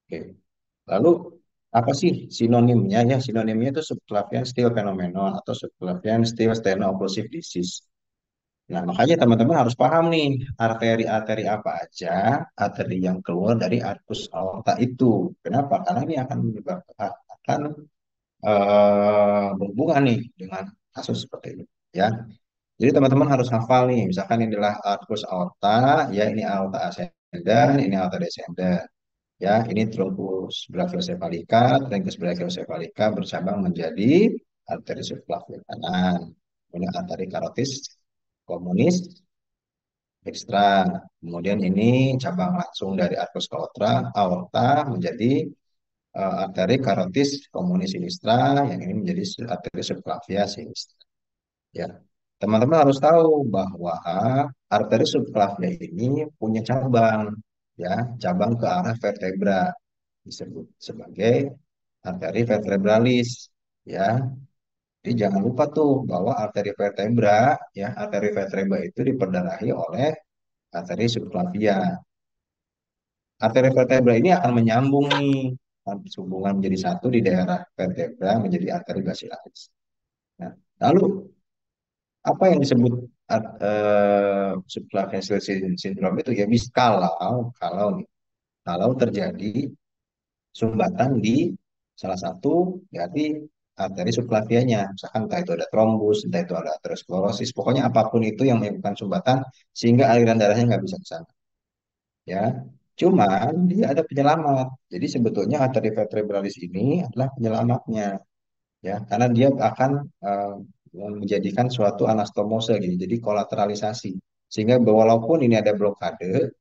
Oke. Lalu apa sih sinonimnya ya? Sinonimnya itu subclavian Steele phenomenon atau subclavian Steele steno-occlusive disease. Nah, makanya teman-teman harus paham nih arteri-arteri apa aja, arteri yang keluar dari arcus aorta itu. Kenapa? Karena ini akan menyebabkan akan berhubungan nih dengan kasus seperti ini ya. Jadi teman-teman harus hafal nih, misalkan ini adalah arcus aorta, ya ini aorta ascendens, ini aorta descendens. Ya, ini truncus brachiocephalica, truncus brachiocephalica bercabang menjadi arteri subclavian kanan. Kemudian arteri carotis communis extra. Kemudian ini cabang langsung dari arcus aorta menjadi arteri carotis communis sinistra, yang ini menjadi arteri subclavia sinistra. Ya, teman-teman harus tahu bahwa arteri subclavia ini punya cabang, ya, cabang ke arah vertebra disebut sebagai arteri vertebralis, ya. Jadi jangan lupa tuh bahwa arteri vertebra, ya, arteri vertebra itu diperdarahi oleh arteri subclavia. Arteri vertebra ini akan menyambung nih, hubungan menjadi satu di daerah vertebra menjadi arteri basilaris. Nah, lalu apa yang disebut subclavian syndrome itu ya bisa kalau nih kalau terjadi sumbatan di salah satu dari arteri subclavianya, misalkan entah itu ada trombus, entah itu ada aterosklerosis, pokoknya apapun itu yang menyebabkan sumbatan sehingga aliran darahnya nggak bisa ke sana ya. Cuman dia ada penyelamat, jadi sebetulnya arteri vertebralis ini adalah penyelamatnya ya, karena dia akan eh, menjadikan suatu anastomose gitu, jadi kolateralisasi, sehingga walaupun ini ada blokade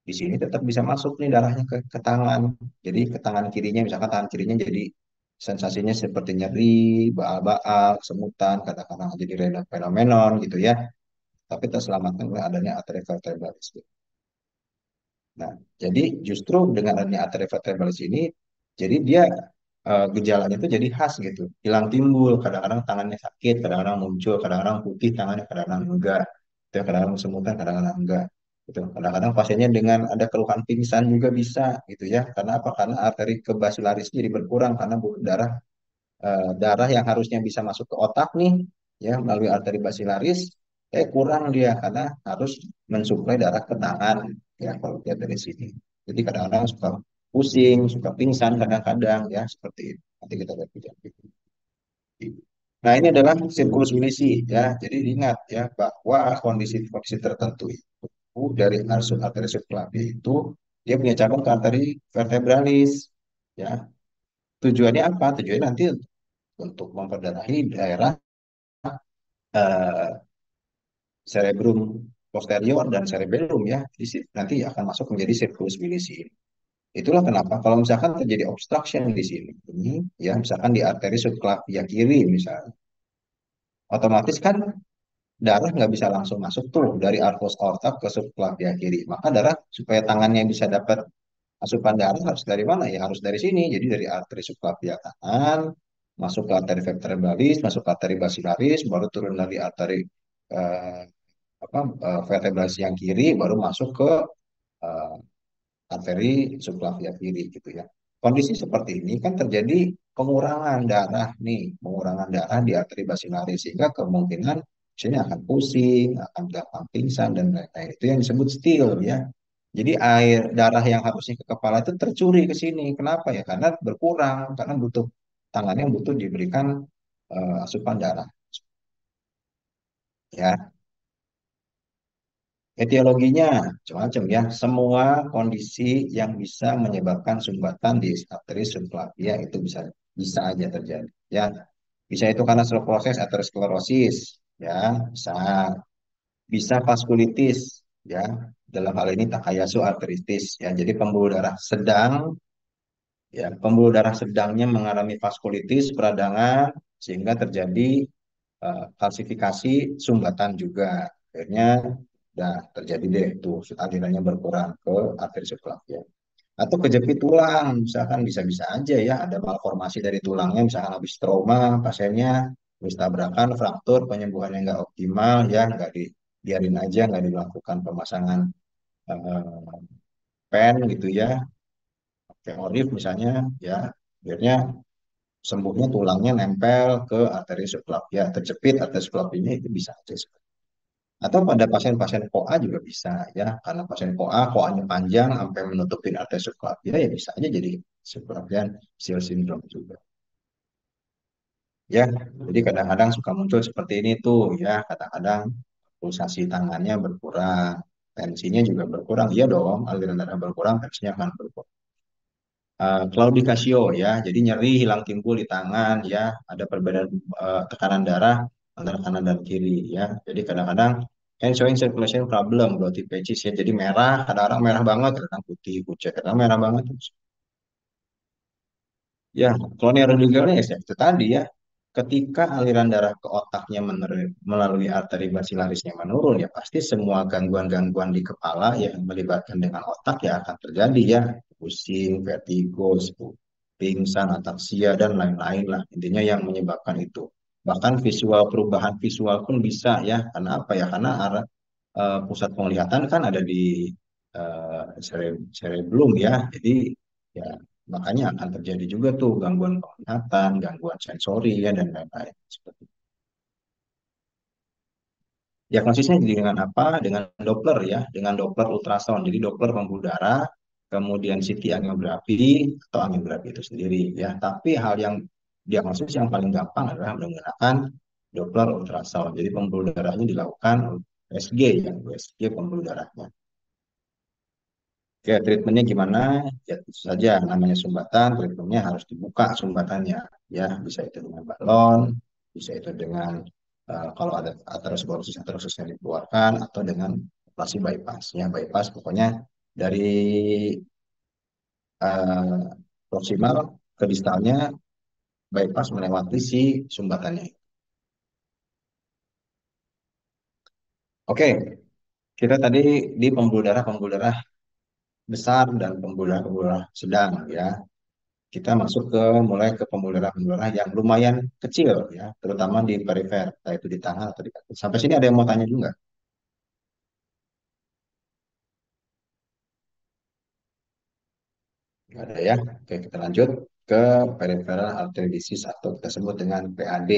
di sini tetap bisa masuk nih darahnya ke tangan, jadi ke tangan kirinya, misalkan tangan kirinya jadi sensasinya seperti nyeri, baal-baal, kesemutan, katakanlah jadi renal phenomenon gitu ya, tapi terselamatkan oleh adanya arteri vertebralis. Nah, jadi justru dengan adanya arteri vertebralis ini, jadi dia gejalanya itu jadi khas gitu, hilang timbul. Kadang-kadang tangannya sakit, kadang-kadang muncul, kadang-kadang putih tangannya, kadang-kadang enggak. Itu kadang-kadang kesemutan, kadang-kadang enggak. Gitu. Kadang-kadang pasiennya dengan ada keluhan pingsan juga bisa gitu ya. Karena apa? Karena arteri ke basilaris jadi berkurang karena butuh darah yang harusnya bisa masuk ke otak nih ya melalui arteri basilaris kurang dia karena harus mensuplai darah ke tangan ya kalau lihat dari sini. Jadi kadang-kadang suka pusing, suka pingsan kadang-kadang ya seperti itu. Nanti kita lihat video. Nah, ini adalah sirkulus wilisi ya. Jadi ingat ya bahwa kondisi-kondisi tertentu itu dari arteri subclavia itu dia punya cabang ke arteri vertebralis ya. Tujuannya apa? Tujuannya nanti untuk memperdarahi daerah eh, cerebrum posterior dan cerebellum ya. Jadi nanti akan masuk menjadi sirkulus bilisi. Itulah kenapa kalau misalkan terjadi obstruction di sini, ya misalkan di arteri subclavia kiri misalnya, otomatis kan darah nggak bisa langsung masuk tuh dari arterus aorta ke subclavia kiri. Maka darah supaya tangannya bisa dapat asupan darah harus dari mana ya? Harus dari sini. Jadi dari arteri subclavia kanan masuk ke arteri vertebralis, masuk ke arteri basilaris, baru turun lagi arteri eh, vertebralis yang kiri, baru masuk ke eh, arteri subclavia kiri gitu ya. Kondisi seperti ini kan terjadi pengurangan darah nih, pengurangan darah di arteri basilaris sehingga kemungkinan misalnya akan pusing, akan gampang pingsan dan lain-lain. Itu yang disebut still ya. Jadi air darah yang harusnya ke kepala itu tercuri ke sini. Kenapa ya? Karena berkurang, karena butuh tangannya butuh diberikan asupan darah. Ya, etiologinya macam-macam ya. Semua kondisi yang bisa menyebabkan sumbatan di arteri subclavia itu bisa bisa aja terjadi. Ya, bisa itu karena slow proses aterosklerosis, ya, bisa bisa vaskulitis, ya. Dalam hal ini Takayasu arteritis, ya. Jadi pembuluh darah sedang, ya, pembuluh darah sedangnya mengalami vaskulitis, peradangan, sehingga terjadi kalsifikasi sumbatan juga. Akhirnya udah terjadi deh itu alirannya berkurang ke arteri subclavia. Atau kejepit tulang, misalkan bisa-bisa aja ya ada malformasi dari tulangnya, misalkan habis trauma pasiennya, habis tabrakan, fraktur, penyembuhannya nggak optimal, ya nggak dibiarin aja, nggak dilakukan pemasangan eh, pen gitu ya, pakai orif misalnya, ya akhirnya sembuhnya tulangnya nempel ke arteri subclavia, terjepit arteri subclavianya itu bisa aja. Atau pada pasien-pasien KOA juga bisa ya, karena pasien KOA, KOA-nya panjang sampai menutupin arteri subclavia ya bisa aja jadi subclavian seal syndrome juga. Ya, jadi kadang-kadang suka muncul seperti ini tuh ya, kadang-kadang pulsasi tangannya berkurang, tensinya juga berkurang, iya dong, aliran darah berkurang, tensinya akan berkurang. Claudication ya, jadi nyeri hilang timbul di tangan ya, ada perbedaan tekanan darah antara kanan dan kiri ya. Jadi kadang-kadang hand showing circulation problem, bloody patches ya, jadi merah, kadang-kadang merah banget, kadang putih, pucat, kadang merah banget. Ya, klonir legalnya ya itu tadi ya. Ketika aliran darah ke otaknya melalui arteri basilarisnya menurun, ya pasti semua gangguan-gangguan di kepala yang melibatkan dengan otak ya akan terjadi ya. Pusing, vertigo, pingsan, ataksia, dan lain-lain lah. Intinya yang menyebabkan itu. Bahkan visual, perubahan visual pun bisa ya. Karena apa ya? Karena pusat penglihatan kan ada di cerebellum ya. Jadi ya makanya akan terjadi juga tuh gangguan penglihatan, gangguan sensori ya dan lain-lain. Seperti itu. Diagnosisnya jadi dengan apa? Dengan Doppler ya, dengan Doppler ultrasound. Jadi Doppler pembuluh darah, kemudian CT angiografi atau angiografi itu sendiri ya. Tapi hal yang diagnosis yang paling gampang adalah menggunakan Doppler ultrasound. Jadi pembuluh darahnya dilakukan USG ya, USG pembuluh darahnya. Oke, treatmentnya gimana? Ya tentu saja namanya sumbatan, treatmentnya harus dibuka sumbatannya. Ya, bisa itu dengan balon, bisa itu dengan kalau ada aterosklerosis yang dikeluarkan, atau dengan operasi bypass. Ya, bypass pokoknya dari uh, proksimal ke distalnya bypass melewati si sumbatannya. Oke, kita tadi di pembuluh darah besar dan pembuluh darah sedang ya. Kita masuk ke mulai ke pembuluh darah yang lumayan kecil ya, terutama di perifer, entah itu di tangan atau di kaki. Sampai sini ada yang mau tanya juga? Nggak ada ya. Oke, kita lanjut ke peripheral artery disease atau kita sebut dengan PAD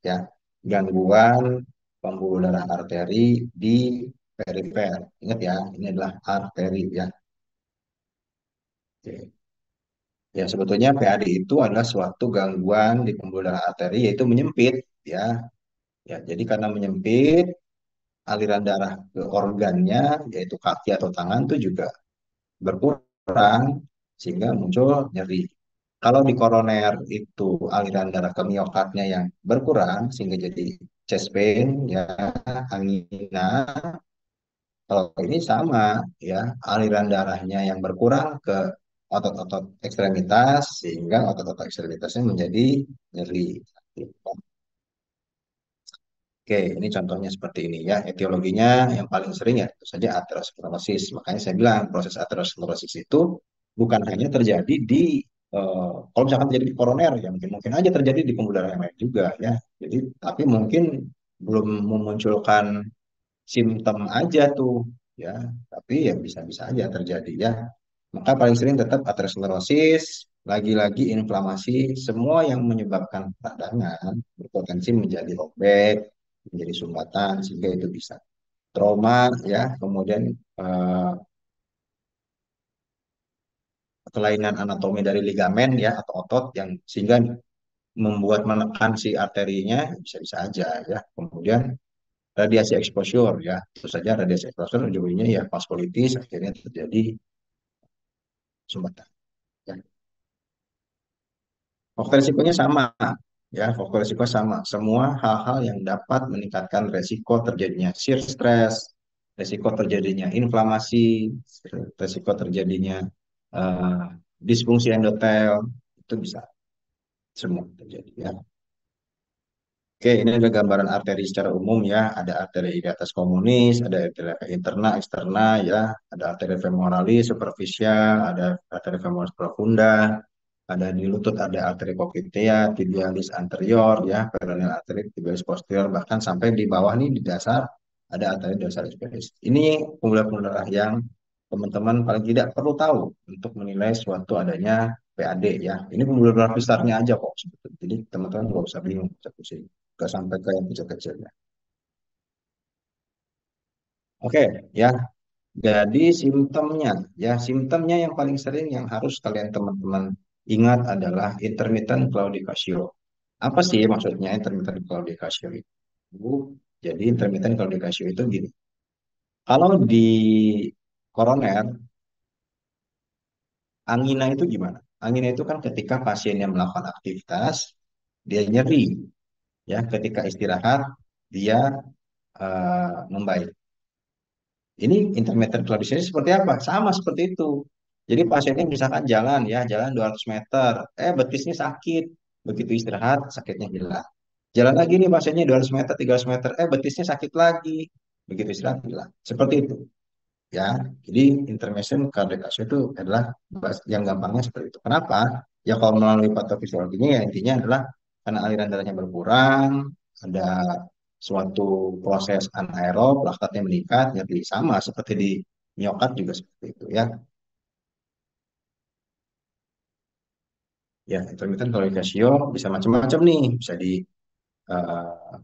ya. Gangguan pembuluh darah arteri di perifer. Ingat ya, ini adalah arteri ya. Oke. Ya, sebetulnya PAD itu adalah suatu gangguan di pembuluh darah arteri yaitu menyempit ya. Ya, jadi karena menyempit aliran darah ke organnya, yaitu kaki atau tangan itu juga berkurang sehingga muncul nyeri. Kalau di koroner itu aliran darah ke miokardnya yang berkurang sehingga jadi chest pain, ya angina, Kalau ini sama, ya, aliran darahnya yang berkurang ke otot-otot ekstremitas sehingga otot-otot ekstremitasnya menjadi nyeri. Oke, ini contohnya seperti ini ya. Etiologinya yang paling sering ya tentu saja aterosklerosis. Makanya saya bilang proses aterosklerosis itu bukan hanya terjadi di kalau misalkan terjadi di koroner ya mungkin mungkin aja terjadi di pembuluh darah yang lain juga ya. Jadi tapi mungkin belum memunculkan simptom aja tuh ya. Tapi ya bisa-bisa aja terjadi ya. Maka paling sering tetap aterosklerosis, lagi-lagi inflamasi, semua yang menyebabkan peradangan berpotensi menjadi robek, menjadi sumbatan, sehingga itu bisa trauma ya, kemudian eh, kelainan anatomi dari ligamen ya atau otot yang sehingga membuat menekan si arterinya bisa-bisa aja ya. Kemudian radiasi exposure ya, itu saja radiasi exposure ujung-ujungnya ya vaskulitis akhirnya terjadi sumbatan. Ya. Faktor risikonya sama, ya, faktor risiko sama. Semua hal-hal yang dapat meningkatkan resiko terjadinya shear stress, resiko terjadinya inflamasi, resiko terjadinya eh, disfungsi endotel, itu bisa semua terjadi, ya. Oke, ini ada gambaran arteri secara umum ya. Ada arteri iliatas communis, ada arteri interna, eksterna ya. Ada arteri femoralis, superficial, ada arteri femoralis profunda, ada di lutut ada arteri popltea, tibialis anterior ya, peroneal arteri, tibialis posterior, bahkan sampai di bawah nih di dasar ada arteri dorsalis pedis. Ini pembuluh darah yang teman-teman paling tidak perlu tahu untuk menilai suatu adanya PAD ya. Ini pembuluh darah besarnya aja kok sebetulnya. Jadi teman-teman nggak usah bingung, nggak usah pusing, nggak sampai ke yang kecil-kecilnya. Oke, ya. Jadi simptomnya, ya simptomnya yang paling sering yang harus kalian teman-teman ingat adalah intermittent claudication. Apa sih maksudnya intermittent claudication itu? Jadi intermittent claudication itu gini. Kalau di koroner, angina itu gimana? Angina itu kan ketika pasien yang melakukan aktivitas, dia nyeri. Ya, ketika istirahat, dia membaik. Ini intermittent claudication seperti apa? Sama seperti itu. Jadi pasiennya misalkan jalan ya, jalan 200 meter, betisnya sakit. Begitu istirahat, sakitnya hilang. Jalan lagi nih pasiennya 200 meter, 300 meter, betisnya sakit lagi. Begitu istirahat hilang. Seperti itu. Ya, jadi intermittent cardiac itu adalah yang gampangnya seperti itu. Kenapa? Ya kalau melalui patofisiologinya ya intinya adalah karena aliran darahnya berkurang, ada suatu proses anaerob, laktatnya meningkat, jadi sama seperti di miokard juga seperti itu ya. Ya, intermittent claudication bisa macam-macam nih, bisa di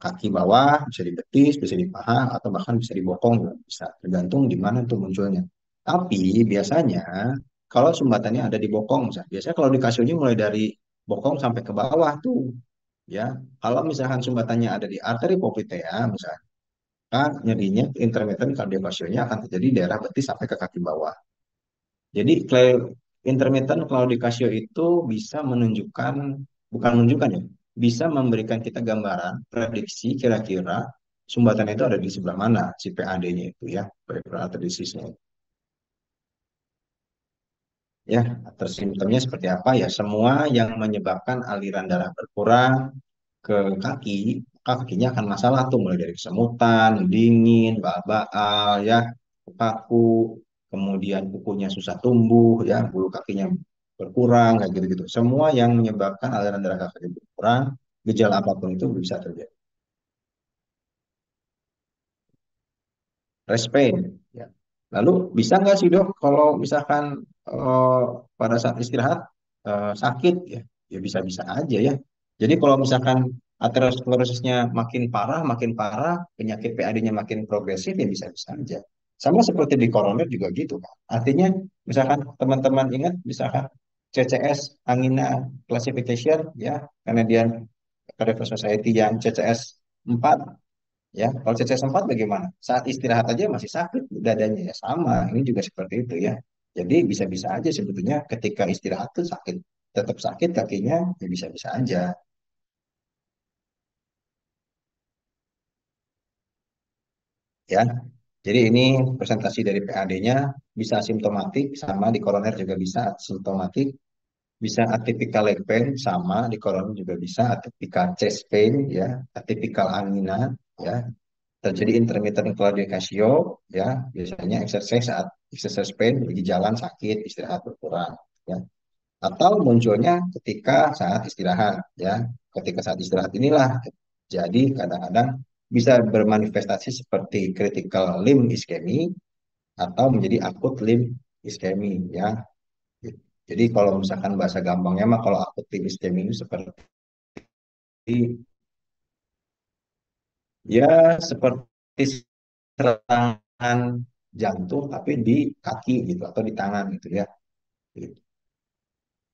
kaki bawah, bisa di betis, bisa di paha, atau bahkan bisa di bokong juga bisa, tergantung di mana tuh munculnya. Tapi biasanya kalau sumbatannya ada di bokong, misalnya, biasanya kalau di kasusnya mulai dari bokong sampai ke bawah tuh, ya. Kalau misalkan sumbatannya ada di arteri poplitea, misalnya, maka nyerinya intermittent cardiovascularnya akan terjadi di daerah betis sampai ke kaki bawah. Jadi intermittent claudication itu bisa menunjukkan, bukan menunjukkan ya, bisa memberikan kita gambaran, prediksi kira-kira sumbatan itu ada di sebelah mana si PAD-nya itu ya, peripheral artery disease-nya. Ya, simptomnya seperti apa ya? Semua yang menyebabkan aliran darah berkurang ke kaki, maka kakinya akan masalah tuh mulai dari kesemutan, dingin, baal-baal ya, kaku, kemudian kukunya susah tumbuh ya, bulu kakinya berkurang kayak gitu-gitu. Semua yang menyebabkan aliran darah kaki berkurang, gejala apapun itu bisa terjadi. Rest pain ya. Lalu bisa nggak sih dok kalau misalkan eh, pada saat istirahat sakit ya? Ya bisa-bisa aja ya. Jadi kalau misalkan aterosklerosisnya makin parah, penyakit PAD-nya makin progresif ya bisa-bisa aja. Sama seperti di koroner juga gitu kan. Artinya misalkan teman-teman ingat misalkan CCS angina classification ya, Canadian Cardiovascular Society yang CCS 4 ya. Kalau CCS 4 bagaimana? Saat istirahat aja masih sakit dadanya ya sama. Ini juga seperti itu ya. Jadi bisa-bisa aja sebetulnya ketika istirahat tuh sakit, tetap sakit kakinya ya bisa-bisa aja ya. Jadi ini presentasi dari PAD-nya bisa asimptomatik, sama di koroner juga bisa asimptomatik, bisa atypical leg pain, sama di koroner juga bisa atypical chest pain, ya, atypical angina, ya, terjadi intermittent claudication, ya, biasanya exercise saat exercise pain, pergi jalan sakit, istirahat berkurang, ya, atau munculnya ketika saat istirahat, ya, ketika saat istirahat inilah jadi kadang-kadang bisa bermanifestasi seperti critical limb ischemia atau menjadi akut limb ischemia, ya. Jadi kalau misalkan bahasa gampangnya mah kalau akut limb ischemia itu seperti ya seperti serangan jantung tapi di kaki gitu atau di tangan gitu ya.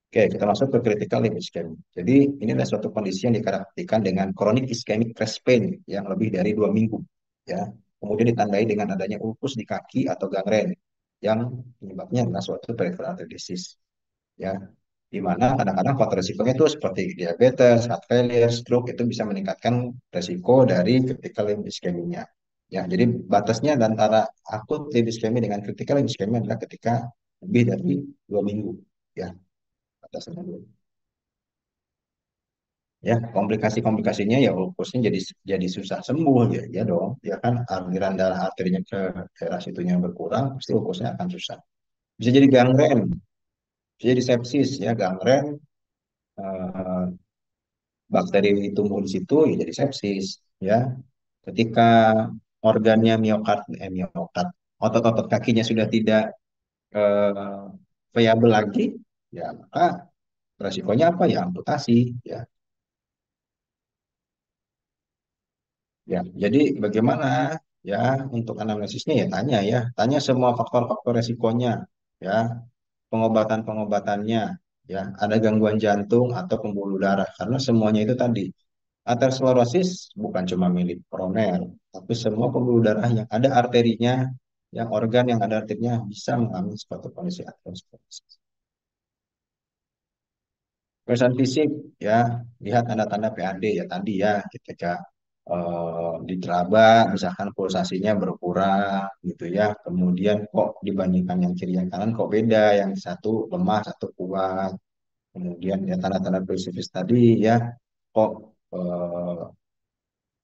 Oke, kita masuk ke critical limb ischemia. Jadi ini adalah suatu kondisi yang dikarakterikan dengan chronic ischemic chest pain yang lebih dari 2 minggu, ya. Kemudian ditandai dengan adanya ulkus di kaki atau gangren yang penyebabnya adalah suatu peripheral artery disease, ya. Di mana kadang-kadang faktor risikonya itu seperti diabetes, heart failure, stroke itu bisa meningkatkan risiko dari critical limb ischemia. Ya, jadi batasnya antara akut limb ischemia dengan critical limb ischemia adalah ketika lebih dari 2 minggu, ya, batasnya dulu. Ya, komplikasi-komplikasinya ya ulkusnya jadi susah sembuh, ya, ya dong, ya kan aliran darah arterinya ke daerah situnya berkurang, pasti ulkusnya akan susah. Bisa jadi gangren, bisa jadi sepsis, ya, gangren, eh, bakteri tumbuh di situ ya jadi sepsis, ya. Ketika organnya miokard, otot-otot kakinya sudah tidak eh, viable lagi, ya maka resikonya apa, ya amputasi, ya. Ya, jadi bagaimana, ya, untuk anamnesisnya ya tanya semua faktor-faktor resikonya, ya, pengobatan-pengobatannya, ya, ada gangguan jantung atau pembuluh darah karena semuanya itu tadi aterosklerosis bukan cuma milik koroner, tapi semua pembuluh darah yang ada arterinya, yang organ yang ada arterinya bisa mengalami suatu kondisi aterosklerosis. Pemeriksaan fisik, ya, lihat tanda-tanda PAD ya tadi, ya, ketika diteraba misalkan pulsasinya berkurang gitu, ya, kemudian kok dibandingkan yang kiri yang kanan kok beda, yang satu lemah satu kuat, kemudian ya tanda-tanda pulsifis tadi, ya, kok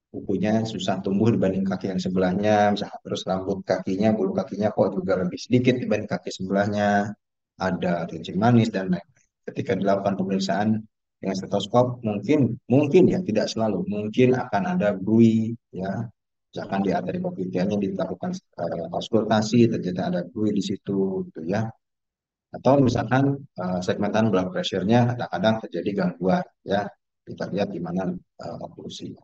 kukunya susah tumbuh dibanding kaki yang sebelahnya misalkan, terus rambut kakinya bulu kakinya kok juga lebih sedikit dibanding kaki sebelahnya, ada kencing manis dan lain-lain. Ketika dilakukan pemeriksaan dengan stetoskop, mungkin mungkin ya tidak selalu, mungkin akan ada bui, ya, misalkan di arteri popliteanya dilakukan auskultasi ternyata ada bui di situ gitu, ya, atau misalkan segmentan blood pressure-nya kadang-kadang terjadi gangguan, ya, kita lihat gimana oklusi.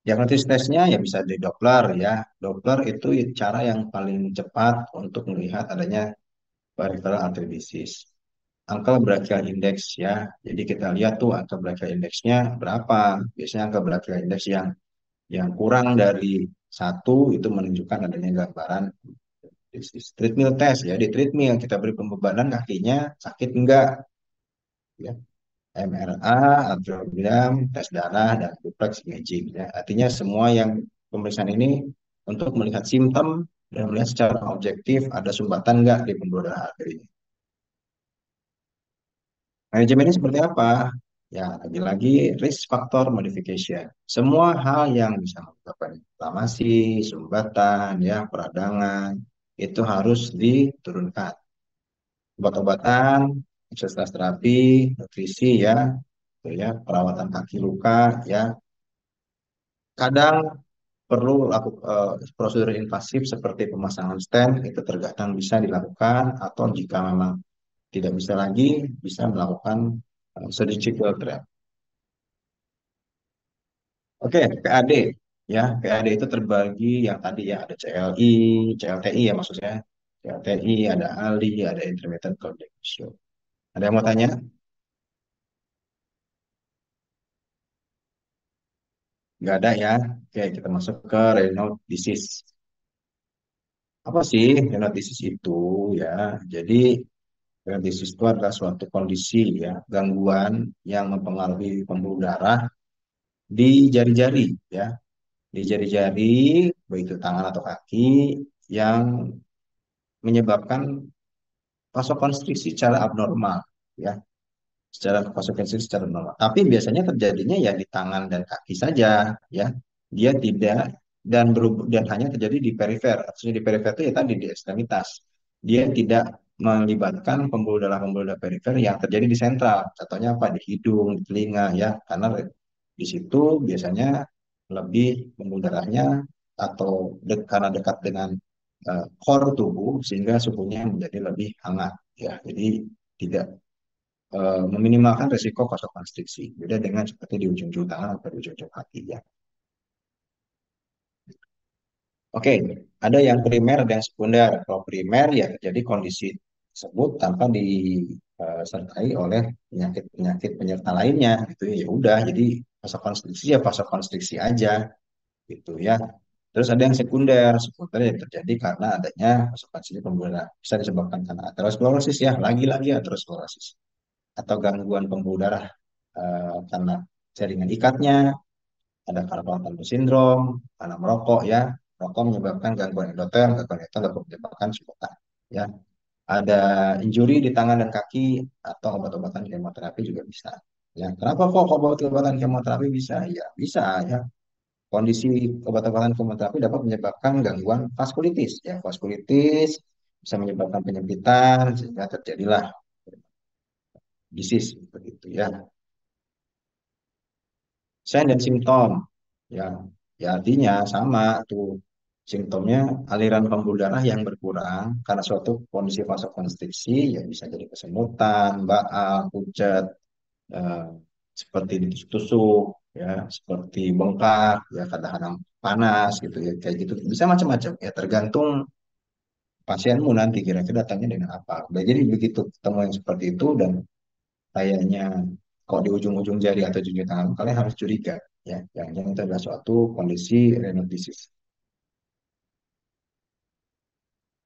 Diagnosis tesnya ya bisa di Doppler, ya. Doppler itu cara yang paling cepat untuk melihat adanya peripheral artery disease. Angka brachial index, ya. Jadi kita lihat tuh angka brachial indexnya berapa. Biasanya angka brachial index yang kurang dari 1 itu menunjukkan adanya gambaran disease. Treadmill test, ya, di treadmill kita beri pembebanan kakinya sakit enggak, ya. MRA, arteriogram, tes darah, dan duplex imaging. Ya. Artinya semua yang pemeriksaan ini untuk melihat simptom dan melihat secara objektif ada sumbatan nggak di pembuluh darah arteri. Manajemennya seperti apa? Ya, lagi-lagi risk factor modification. Semua hal yang bisa menyebabkan inflamasi, sumbatan, ya, peradangan, itu harus diturunkan. Obat-obatan, eksersis terapi, nutrisi, ya, gitu ya, perawatan kaki luka, ya, kadang perlu prosedur invasif seperti pemasangan stent itu terkadang bisa dilakukan, atau jika memang tidak bisa lagi bisa melakukan surgical trap. Oke, PAD, ya, PAD itu terbagi yang tadi, ya, ada CLI, CLTI, ya, maksudnya CLTI, ada ALI, ada intermittent claudication. Ada yang mau tanya? Nggak ada, ya. Oke, kita masuk ke Raynaud disease. Apa sih Raynaud disease itu, ya? Jadi Rare disease itu adalah suatu kondisi, ya, gangguan yang mempengaruhi pembuluh darah di jari-jari, ya, di jari-jari, baik itu tangan atau kaki, yang menyebabkan vasokonstriksi secara abnormal, ya, secara vasokonstriksi secara abnormal. Tapi biasanya terjadinya ya di tangan dan kaki saja, ya. Dia tidak dan hanya terjadi di perifer. Maksudnya di perifer itu ya tadi di ekstremitas. Dia tidak melibatkan pembuluh darah perifer yang terjadi di sentral. Contohnya apa? Di hidung, di telinga, ya. Karena di situ biasanya lebih pembuluh darahnya atau karena dekat dengan core tubuh sehingga suhunya menjadi lebih hangat, ya. Jadi tidak meminimalkan resiko vasokonstriksi. Beda dengan seperti di ujung-ujung tangan atau di ujung-ujung kaki, ya. Oke, ada yang primer dan sekunder. Kalau primer ya terjadi kondisi tersebut tanpa disertai oleh penyakit-penyakit penyerta lainnya, gitu ya. Ya udah, jadi vasokonstriksi ya vasokonstriksi aja, gitu ya. Terus ada yang sekunder. Sekunder yang terjadi karena adanya vasokonstriksi pembuluh darah. Bisa disebabkan karena aterosklerosis, ya, lagi-lagi aterosklerosis atau gangguan pembuluh darah karena jaringan ikatnya, ada carpal tunnel syndrome, karena merokok, ya. Merokok menyebabkan gangguan endotel dapat menyebabkan sultan, ya. Ada injury di tangan dan kaki atau obat-obatan kemoterapi juga bisa. Ya, kenapa kok obat-obatan kemoterapi bisa? Ya, bisa, ya. Kondisi obat-obatan kemoterapi dapat menyebabkan gangguan vaskulitis, ya. Vaskulitis bisa menyebabkan penyempitan sehingga terjadilah disease, begitu, ya. Sign dan simptom, ya, ya artinya sama tuh simptomnya, aliran pembuluh darah yang berkurang karena suatu kondisi vasokonstriksi, ya bisa jadi kesemutan, baal, pucat, eh, seperti ditusuk-tusuk, ya, seperti bengkak, ya, kadang-kadang panas, gitu ya, kayak gitu bisa macam-macam, ya, tergantung pasienmu nanti kira-kira datangnya dengan apa. Nah, jadi begitu ketemu yang seperti itu dan kayaknya kok di ujung-ujung jari atau ujung tangan kalian harus curiga, ya, jangan-jangan itu adalah suatu kondisi renal disease.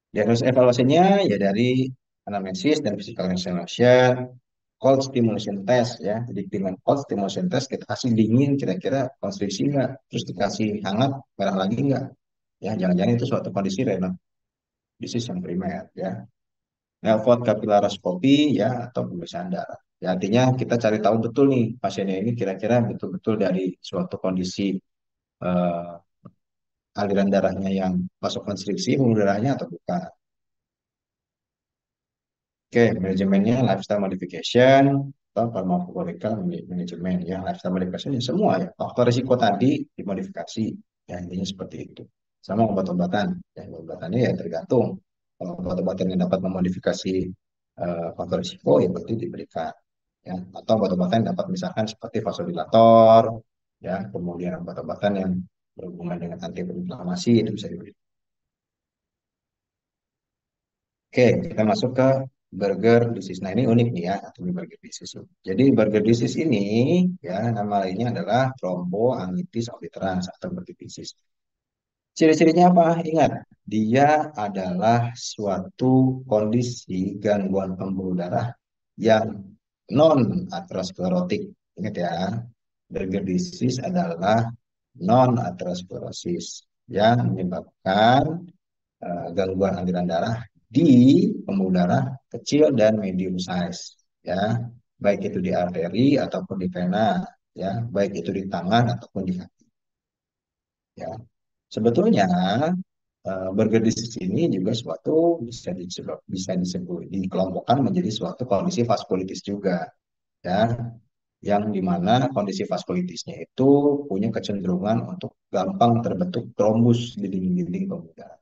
Diagnosis evaluasinya ya dari anamnesis dan physical examination, cold stimulation test, ya. Jadi dengan cold stimulation test kita kasih dingin kira-kira konstriksi nggak, terus dikasih hangat merah lagi nggak, ya, jangan-jangan itu suatu kondisi renal disease yang primer, ya. Nelpot kapilaroskopi, ya, atau pemeriksaan darah. Ya, artinya kita cari tahu betul nih pasiennya ini kira-kira betul-betul dari suatu kondisi eh, aliran darahnya yang vasokonstriksi pembuluh darahnya atau bukan. Oke, manajemennya lifestyle modification atau pharmacological management, ya, lifestyle modification ya semua, ya, faktor risiko tadi dimodifikasi, ya, intinya seperti itu. Sama obat-obatan, ya, obat-obatannya ya tergantung. Kalau obat-obatan yang dapat memodifikasi faktor risiko ya berarti diberikan, ya, atau obat-obatan yang dapat misalkan seperti vasodilator, ya, kemudian obat-obatan yang berhubungan dengan antiinflamasi itu bisa diberikan. Oke, kita masuk ke burger disease. Nah, ini unik nih, ya, atau burger disease. Jadi burger disease ini, ya, nama lainnya adalah thromboangitis obliterans atau burger disease. Ciri-cirinya apa? Ingat, dia adalah suatu kondisi gangguan pembuluh darah yang non aterosklerotik. Ingat, ya, burger disease adalah non aterosklerosis yang menyebabkan gangguan aliran darah di pembuluh darah kecil dan medium size, ya, baik itu di arteri ataupun di vena, ya, baik itu di tangan ataupun di kaki, ya. Sebetulnya burger disease ini juga suatu bisa disebut dikelompokkan menjadi suatu kondisi vaskulitis juga, ya, yang dimana kondisi vaskulitisnya itu punya kecenderungan untuk gampang terbentuk trombus di dinding-dinding pembuluh darah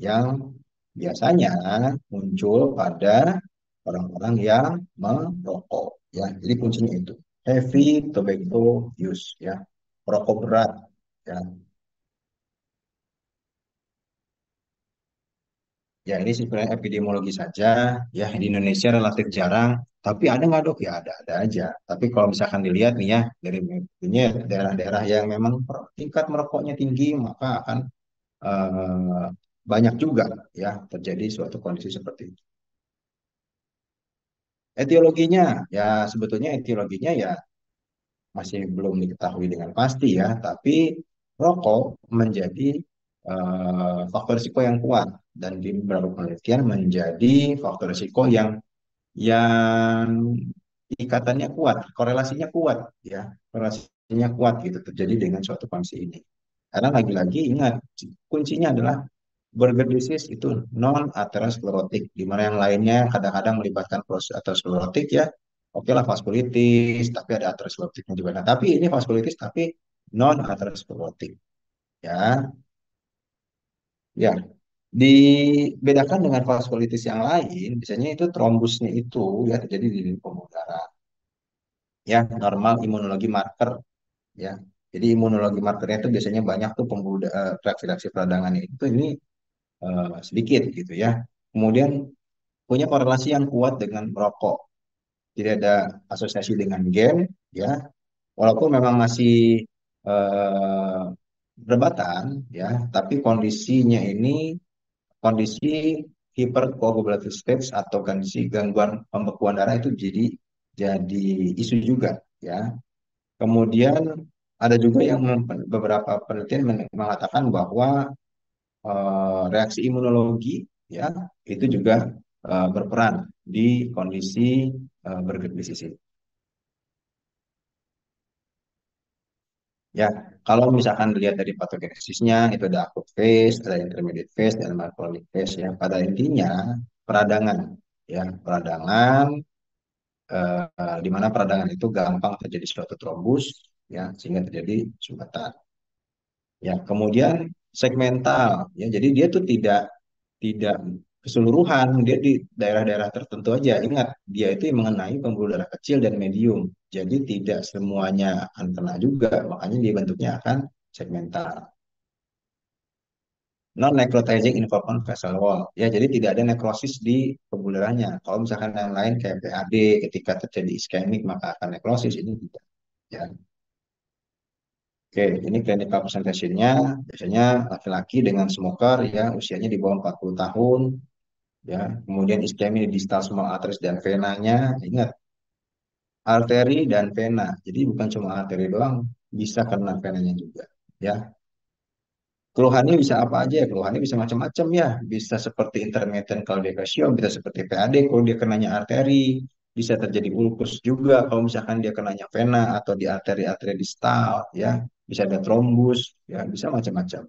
yang biasanya muncul pada orang-orang yang merokok, ya. Jadi kuncinya itu heavy tobacco use, ya, perokok berat, ya. Ya, ini sebenarnya epidemiologi saja, ya, di Indonesia relatif jarang, tapi ada nggak, dok? Ya, ada aja. Tapi kalau misalkan dilihat nih, ya, dari ini daerah-daerah yang memang tingkat merokoknya tinggi maka akan eh, banyak juga, ya, terjadi suatu kondisi seperti itu. Etiologinya, ya, sebetulnya etiologinya ya masih belum diketahui dengan pasti, ya, tapi rokok menjadi faktor risiko yang kuat dan di beberapa penelitian menjadi faktor risiko yang ikatannya kuat, korelasinya kuat, ya, korelasinya kuat gitu terjadi dengan suatu kondisi ini. Karena lagi-lagi ingat kuncinya adalah burger disease itu non aterosklerotik, di mana yang lainnya kadang-kadang melibatkan proses aterosklerotik ya. Oke lah vaskulitis, tapi ada aterosklerotiknya juga. Nah, tapi ini vaskulitis tapi non aterosklerotik ya. Ya, dibedakan dengan vaskulitis yang lain, biasanya itu trombusnya itu ya terjadi di pembuluh darah. Ya, normal imunologi marker ya. Jadi imunologi markernya itu biasanya banyak tuh reaksi-reaksi peradangan itu ini sedikit gitu ya. Kemudian punya korelasi yang kuat dengan merokok. Tidak ada asosiasi dengan game ya. Walaupun memang masih eh, perdebatan ya, tapi kondisinya ini kondisi hypercoagulative stage atau kondisi gangguan pembekuan darah itu jadi isu juga ya. Kemudian ada juga yang beberapa penelitian mengatakan bahwa reaksi imunologi ya itu juga berperan di kondisi bergerak ini. Ya, kalau misalkan dilihat dari patogenesisnya itu ada acute phase, ada intermediate phase, dan ada chronic phase ya. Pada intinya peradangan ya, peradangan di mana peradangan itu gampang terjadi suatu trombus ya sehingga terjadi sumbatan. Ya, kemudian segmental ya. Jadi dia tuh tidak keseluruhan, dia di daerah-daerah tertentu aja. Ingat, dia itu yang mengenai pembuluh darah kecil dan medium. Jadi tidak semuanya akan kena juga, makanya dia bentuknya akan segmental. Non-necrotizing involvement vessel wall. Ya, jadi tidak ada nekrosis di pembuluh darahnya. Kalau misalkan yang lain kayak PAD, ketika terjadi iskemik maka akan nekrosis, ini tidak. Ya. Oke, ini clinical presentation-nya. Biasanya laki-laki dengan smoker ya, usianya di bawah 40 tahun, ya. Kemudian iskemi di distal small arteries dan venanya. Ingat, arteri dan vena. Jadi bukan cuma arteri doang, bisa kena venanya juga. Ya, keluhannya bisa apa aja ya? Keluhannya bisa macam-macam ya. Bisa seperti intermittent claudication, bisa seperti PAD kalau dia kenanya arteri, bisa terjadi ulkus juga kalau misalkan dia kenanya vena atau di arteri-arteri distal ya. Bisa ada trombus ya, bisa macam-macam.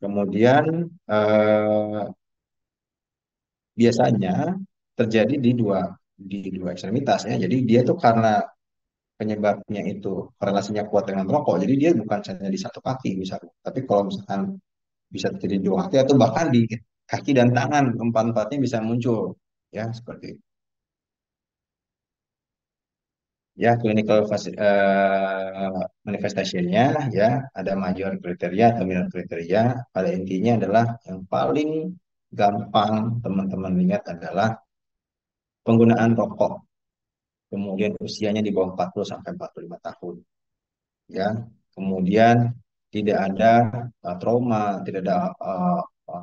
Kemudian eh, biasanya terjadi di dua ekstremitas ya. Jadi dia tuh karena penyebabnya itu korelasinya kuat dengan rokok. Jadi dia bukan hanya di satu kaki misalnya. Tapi kalau misalkan bisa terjadi di dua kaki atau bahkan di kaki dan tangan empat-empatnya bisa muncul ya seperti itu. Ya clinical manifestationnya ya ada major kriteria atau minor kriteria. Pada intinya adalah yang paling gampang teman-teman lihat adalah penggunaan rokok. Kemudian usianya di bawah 40 sampai 45 tahun ya. Kemudian tidak ada trauma, tidak ada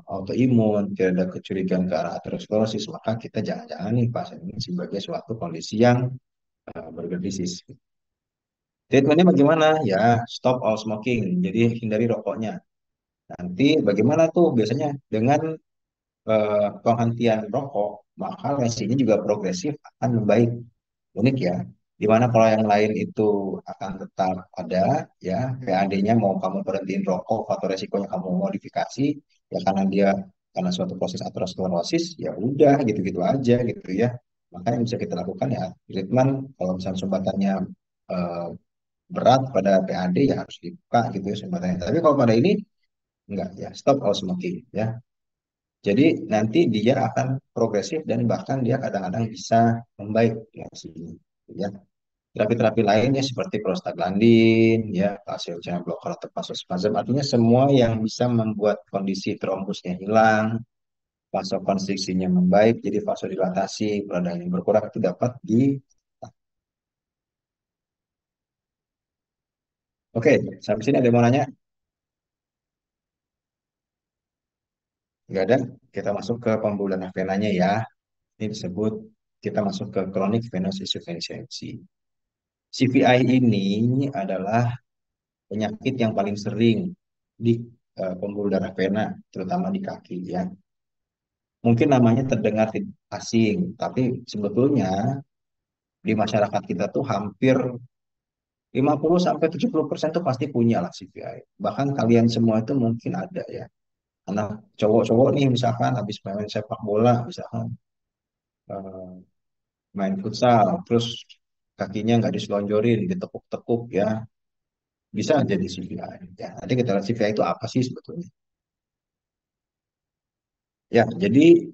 autoimun, tidak ada kecurigaan ke arah aterosklerosis, maka kita jangan-jangan nih pasien ini sebagai suatu kondisi yang bergenesis. Treatmentnya bagaimana? Ya, stop all smoking. Jadi hindari rokoknya. Nanti bagaimana tuh biasanya dengan penghentian rokok, maka lesinya juga progresif akan membaik. Unik ya. Dimana kalau yang lain itu akan tetap ada, ya, PAD-nya mau kamu berhentiin rokok atau resikonya kamu modifikasi, ya karena suatu proses aterosklerosis, ya udah gitu-gitu aja gitu ya. Maka yang bisa kita lakukan ya treatment kalau misalnya sumbatannya eh, berat pada PAD ya harus dibuka gitu ya sumbatannya. Tapi kalau pada ini enggak ya stop all smoking ya. Jadi nanti dia akan progresif dan bahkan dia kadang-kadang bisa membaik ya sini ya. Terapi-terapi lainnya seperti prostaglandin, ya, calcium channel blocker atau vasospasm, artinya semua yang bisa membuat kondisi trombusnya hilang, vasokonstriksinya membaik, jadi vasodilatasi, peradangan yang berkurang itu dapat di. Oke, sampai sini ada yang mau nanya? Nggak ada? Kita masuk ke pembuluh venanya ya. Ini disebut kita masuk ke chronic venous insufficiency. CVI ini adalah penyakit yang paling sering di pembuluh darah vena, terutama di kaki ya. Mungkin namanya terdengar asing, tapi sebetulnya di masyarakat kita tuh hampir 50 sampai 70% tuh pasti punya lah CPI. Bahkan kalian semua itu mungkin ada ya. Anak cowok-cowok nih misalkan habis main sepak bola, misalkan eh, main futsal, terus kakinya nggak diselonjorin, ditekuk-tekuk ya, bisa jadi CPI. Ya, nanti kita lihat CPI itu apa sih sebetulnya. Ya, jadi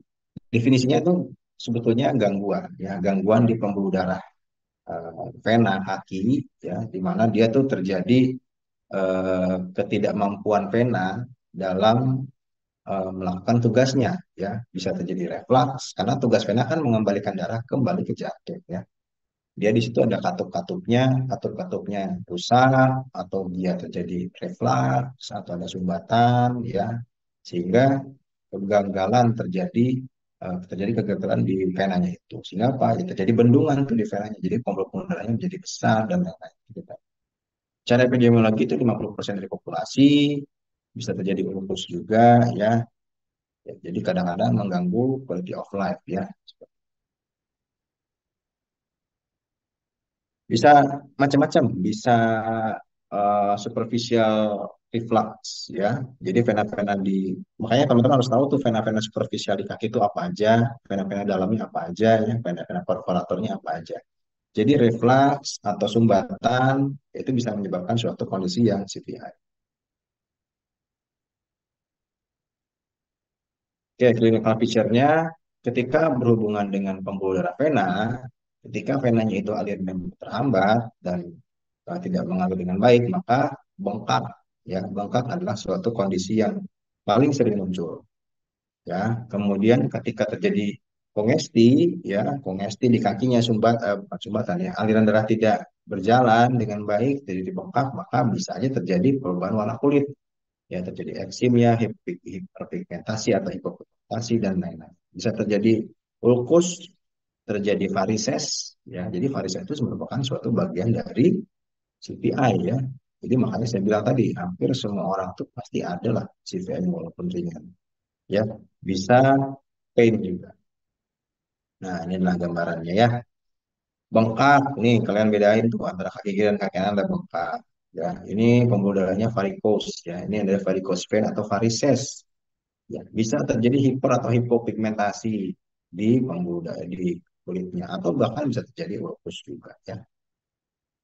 definisinya itu sebetulnya gangguan, ya, gangguan di pembuluh darah vena kaki, ya, di mana dia tuh terjadi ketidakmampuan vena dalam melakukan tugasnya, ya, bisa terjadi reflux karena tugas vena kan mengembalikan darah kembali ke jantung, ya. Dia di situ ada katup-katupnya rusak atau dia terjadi reflux atau ada sumbatan, ya, sehingga kegagalan terjadi kegagalan di venanya itu. Sehingga apa? Ya, terjadi bendungan tuh di venanya. Jadi pembuluh darahnya menjadi besar dan lain-lain. Gitu. Cara epidemiologi itu 50% dari populasi, bisa terjadi ulkus juga ya. Ya, jadi kadang-kadang mengganggu quality of life ya. Bisa macam-macam, bisa superficial reflux ya. Jadi vena-vena makanya teman-teman harus tahu tuh vena-vena superficial di kaki itu apa aja, vena-vena dalamnya apa aja ya, vena-vena perforatornya apa aja. Jadi reflux atau sumbatan itu bisa menyebabkan suatu kondisi yang CPI. Oke, clinical picture-nya ketika berhubungan dengan pembuluh darah vena, ketika venanya itu alirannya terhambat dan tidak mengalir dengan baik, maka bengkak. Ya, bengkak adalah suatu kondisi yang paling sering muncul. Ya, kemudian ketika terjadi kongesti, ya, kongesti di kakinya bukan sumbatan ya, aliran darah tidak berjalan dengan baik, jadi dibengkak, maka bisa aja terjadi perubahan warna kulit. Ya, terjadi eksimia, hiperpigmentasi atau hipopigmentasi dan lain-lain. Bisa terjadi ulkus, terjadi varises, ya. Jadi varises itu merupakan suatu bagian dari CPI ya. Jadi makanya saya bilang tadi, hampir semua orang tuh pasti ada lah CPI walaupun ringan. Ya, bisa pain juga. Nah, ini adalah gambarannya ya. Bengkak, nih kalian bedain tuh antara kaki kiri dan kaki kanan ada bengkak. Ya, ini pembuluh darahnya varicose ya. Ini adalah varicose vein atau varises. Ya, bisa terjadi hiper atau hipopigmentasi di pembuluh darah di kulitnya atau bahkan bisa terjadi ulkus juga ya.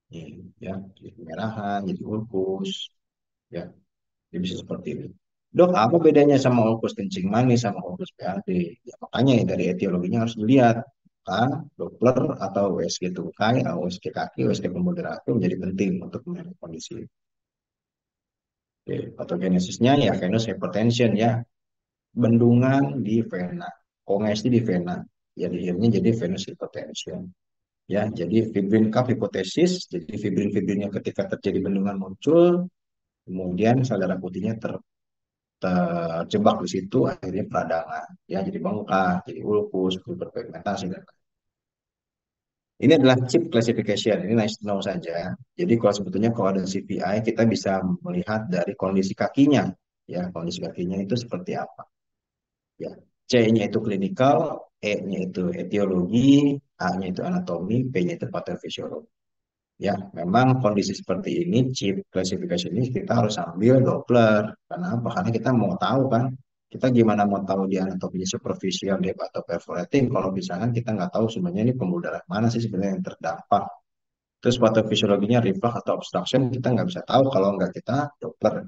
Ini ya, jadi kemerahan, jadi ulkus ya. Jadi bisa seperti ini. Dok, apa bedanya sama ulkus kencing manis sama ulkus PAD? Ya, makanya ya, dari etiologinya harus dilihat. Doppler atau USG tungkai, USG kaki, USG pembuluh darah itu menjadi penting untuk melihat kondisi. Oke, patogenesisnya ya venous hypertension ya, bendungan di vena, kongesti di vena, ya akhirnya jadi venous hypertension. Ya, jadi fibrin cup hipotesis, jadi fibrin-fibrinnya ketika terjadi bendungan muncul, kemudian sel darah putihnya terjebak di situ akhirnya peradangan ya jadi bengkak jadi ulkus berpigmentasi dan ini adalah chip classification ini nice to know saja jadi kalau sebetulnya kalau ada CPI kita bisa melihat dari kondisi kakinya ya kondisi kakinya itu seperti apa ya C-nya itu klinikal E-nya itu etiologi A-nya itu anatomi P-nya itu patofisiologi. Ya, memang kondisi seperti ini, chip classification ini kita harus ambil Doppler. Karena apa? Karena kita mau tahu kan, kita gimana mau tahu dia anatominya superficial, dia atau perforating, kalau misalkan kita nggak tahu sebenarnya ini pembuluh darah mana sih sebenarnya yang terdampak. Terus patofisiologinya reflux atau obstruction, kita nggak bisa tahu kalau nggak kita Doppler.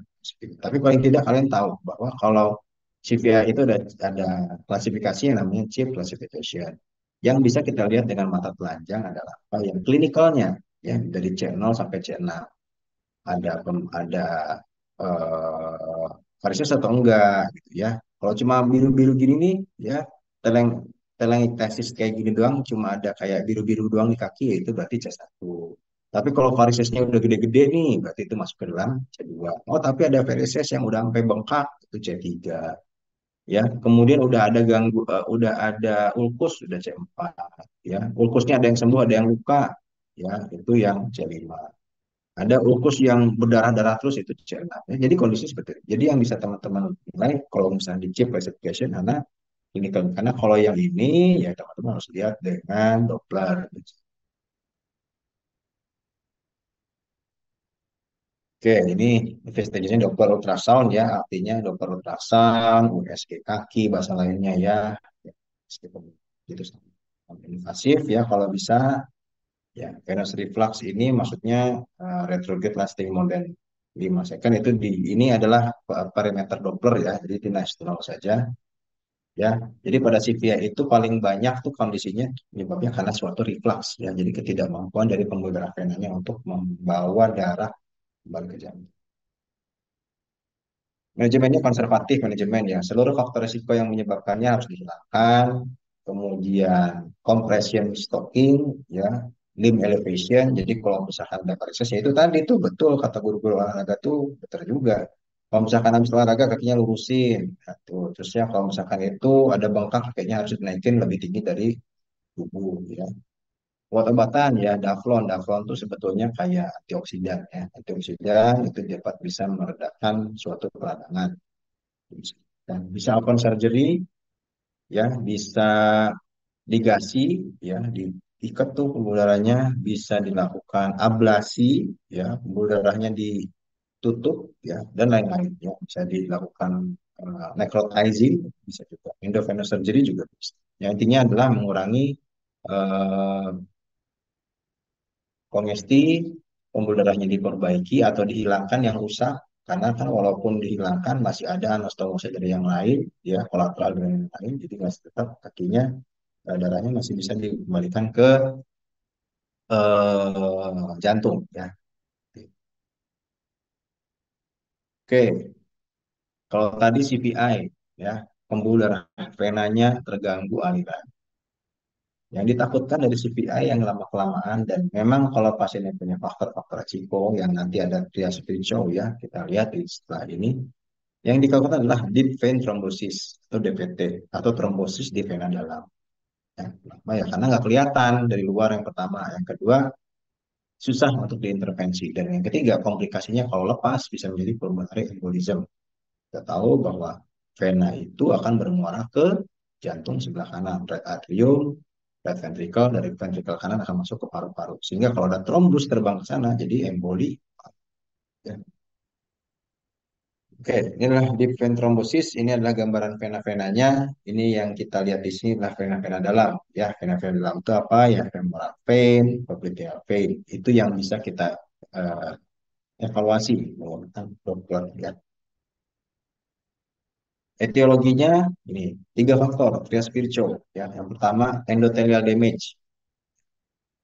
Tapi paling tidak kalian tahu bahwa kalau CVI itu ada klasifikasi yang namanya chip classification. Yang bisa kita lihat dengan mata telanjang adalah apa yang klinikalnya ya dari C0 sampai C6 ada eh, varises atau enggak gitu ya. Kalau cuma biru-biru gini nih ya teleng telangitis kayak gini doang cuma ada kayak biru-biru doang di kaki ya itu berarti C1. Tapi kalau varisesnya udah gede-gede nih berarti itu masuk ke dalam C2. Oh, tapi ada varises yang udah sampai bengkak itu C3 ya. Kemudian udah ada ulkus udah C4 ya. Ulkusnya ada yang sembuh, ada yang luka ya, itu yang C5. Ada ulkus yang berdarah-darah terus itu CLA. Ya, jadi kondisi seperti itu. Jadi yang bisa teman-teman nilai kalau misalnya di chip classification karena ini kan karena kalau yang ini ya teman-teman harus lihat dengan Doppler. Oke, ini investigasinya Doppler ultrasound ya, artinya Doppler ultrasound, USG kaki, bahasa lainnya ya, meskipun itu invasif ya kalau bisa ya. Venous reflux ini maksudnya retrograde lasting more than 5 second itu ini adalah parameter Doppler ya, jadi di nice to know saja ya. Jadi pada CVA itu paling banyak tuh kondisinya penyebabnya karena suatu reflux ya, jadi ketidakmampuan dari pembuluh darah venanya untuk membawa darah kembali ke jantung. Manajemennya konservatif manajemen ya. Seluruh faktor risiko yang menyebabkannya harus dihilangkan. Kemudian compression stocking ya, limb elevation. Jadi kalau misalkan ada varises ya itu tadi tuh betul kata guru-guru olahraga tuh betul juga. Kalau misalkan habis olahraga kakinya lurusin. Nah, tuh. Terusnya kalau misalkan itu ada bengkak kakinya harus dinaikin lebih tinggi dari tubuh ya. Obat-obatan ya Daflon. Daflon itu sebetulnya kayak antioksidan ya. Antioksidan itu dapat bisa meredakan suatu peradangan. Dan bisa open surgery ya, bisa ligasi ya, diikat tuh pembuluh darahnya, bisa dilakukan ablasi ya, pembuluh darahnya ditutup ya, dan lain-lain ya, bisa dilakukan necrotizing, bisa juga endovenous surgery juga bisa. Yang intinya adalah mengurangi eh, kongesti, pembuluh darahnya diperbaiki atau dihilangkan yang rusak karena kan walaupun dihilangkan masih ada anastomosis dari yang lain ya kolateral dari yang lain jadi masih tetap kakinya darahnya masih bisa dikembalikan ke jantung ya. Oke, kalau tadi CPI ya pembuluh darah venanya terganggu aliran. Yang ditakutkan dari CPI yang lama-kelamaan dan memang kalau pasiennya punya faktor-faktor risiko yang nanti ada trias show ya kita lihat di setelah ini. Yang dikatakan adalah deep vein thrombosis atau DVT atau trombosis di vena dalam. Ya, kenapa ya? Karena nggak kelihatan dari luar yang pertama. Yang kedua, susah untuk diintervensi. Dan yang ketiga, komplikasinya kalau lepas bisa menjadi pulmonary embolism. Kita tahu bahwa vena itu akan bermuara ke jantung sebelah kanan, right atrium, right ventricle, dari ventricle kanan akan masuk ke paru-paru. Sehingga kalau ada trombus terbang ke sana, jadi emboli. Ya. Oke, ini adalah deep vein thrombosis. Ini adalah gambaran vena-venanya. Ini yang kita lihat di sini adalah vena-vena dalam. Ya, vena-vena dalam itu apa? Ya, femoral vein, popliteal vein. Itu yang bisa kita eh, evaluasi menggunakan Doppler. Ya. Etiologinya ini tiga faktor, trias virchow. Ya, yang pertama endothelial damage.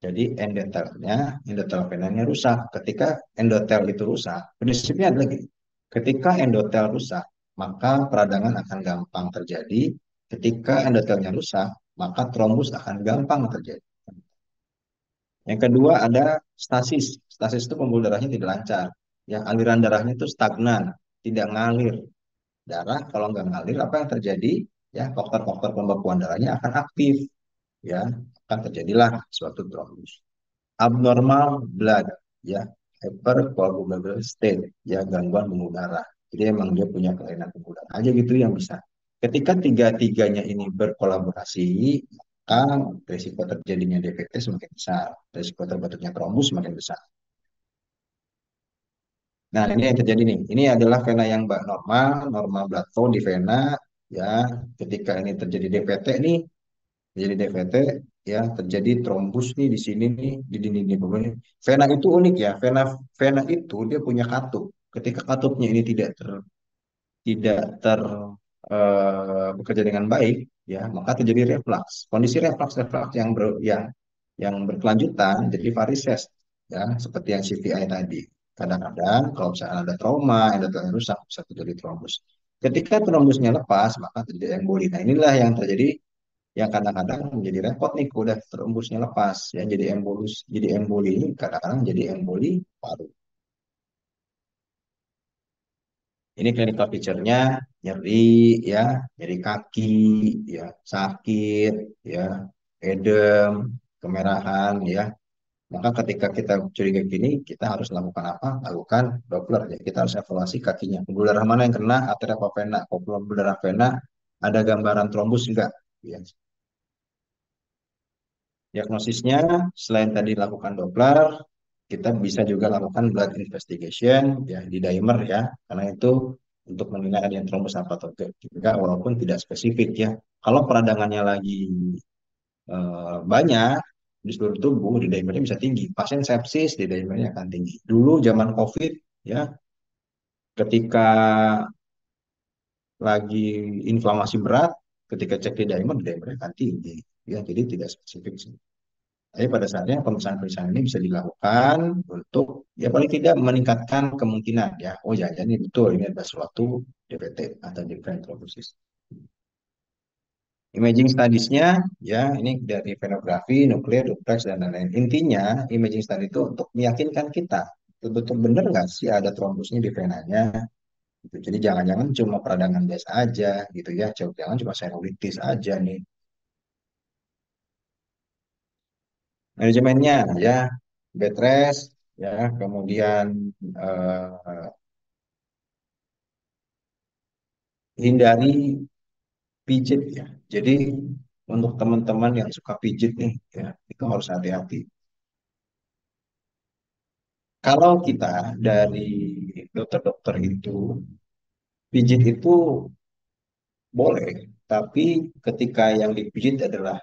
Jadi endotel venanya rusak. Ketika endotel itu rusak, prinsipnya adalah gini. Ketika endotel rusak, maka peradangan akan gampang terjadi. Ketika endotelnya rusak, maka trombus akan gampang terjadi. Yang kedua ada stasis. Stasis itu pembuluh darahnya tidak lancar. Ya, aliran darahnya itu stagnan, tidak ngalir. Darah kalau nggak ngalir, apa yang terjadi? Ya, faktor-faktor pembekuan darahnya akan aktif. Ya, akan terjadilah suatu trombus abnormal blood ya hypercoagulable state ya gangguan pembuluh darah jadi emang dia punya kelainan pembuluh darah aja gitu yang bisa ketika tiga-tiganya ini berkolaborasi maka risiko terjadinya DVT semakin besar risiko terbentuknya trombus semakin besar. Nah ini yang terjadi nih ini adalah vena yang normal normal blood flow di vena ya ketika ini terjadi DVT nih jadi DVT ya terjadi trombus nih di sini nih di dinding pembuluh ini. Vena itu unik ya. Vena vena itu dia punya katup. Ketika katupnya ini tidak ter bekerja dengan baik ya maka terjadi reflux. Kondisi reflux yang berkelanjutan jadi varises ya seperti yang CVI tadi. Kadang-kadang kalau misalnya ada trauma, endotelnya rusak bisa terjadi trombus. Ketika trombusnya lepas maka terjadi emboli. Nah inilah yang terjadi yang kadang-kadang menjadi repot nih udah terembusnya lepas ya jadi emboli ini kadang-kadang jadi emboli paru. Ini clinical picture-nya nyeri ya, nyeri kaki ya, sakit ya, edem, kemerahan ya. Maka ketika kita curiga gini, kita harus lakukan apa? Lakukan Doppler. Ya, kita harus evaluasi kakinya. Pembuluh darah mana yang kena, arteria apa vena? Kalau pembuluh darah vena, ada gambaran trombus enggak? Ya. Diagnosisnya, selain tadi lakukan Doppler, kita bisa juga lakukan blood investigation, ya di dimer ya, karena itu untuk menilai ada yang trombus apa atau tidak, walaupun tidak spesifik ya. Kalau peradangannya lagi banyak di seluruh tubuh, di dimernya bisa tinggi. Pasien sepsis, di dimernya akan tinggi. Dulu zaman COVID, ya, ketika lagi inflamasi berat, ketika cek di dimernya akan tinggi. Ya, jadi tidak spesifik sih. Tapi pada saatnya pemeriksaan-pemeriksaan ini bisa dilakukan untuk ya paling tidak meningkatkan kemungkinan ya. Oh ya, ini betul ini ada suatu DPT atau different thrombosis. Imaging studies-nya ya ini dari venografi, nuklir, duplex dan lain-lain. Intinya imaging study itu untuk meyakinkan kita betul-betul benar nggak sih ada trombusnya di venanya. Gitu. Jadi jangan-jangan cuma peradangan biasa aja gitu ya. Jangan cuma sinusitis aja nih. Manajemennya ya bed rest ya kemudian eh, hindari pijit ya. Jadi untuk teman-teman yang suka pijit nih ya itu harus hati-hati. Kalau kita dari dokter-dokter itu pijit itu boleh, tapi ketika yang dipijit adalah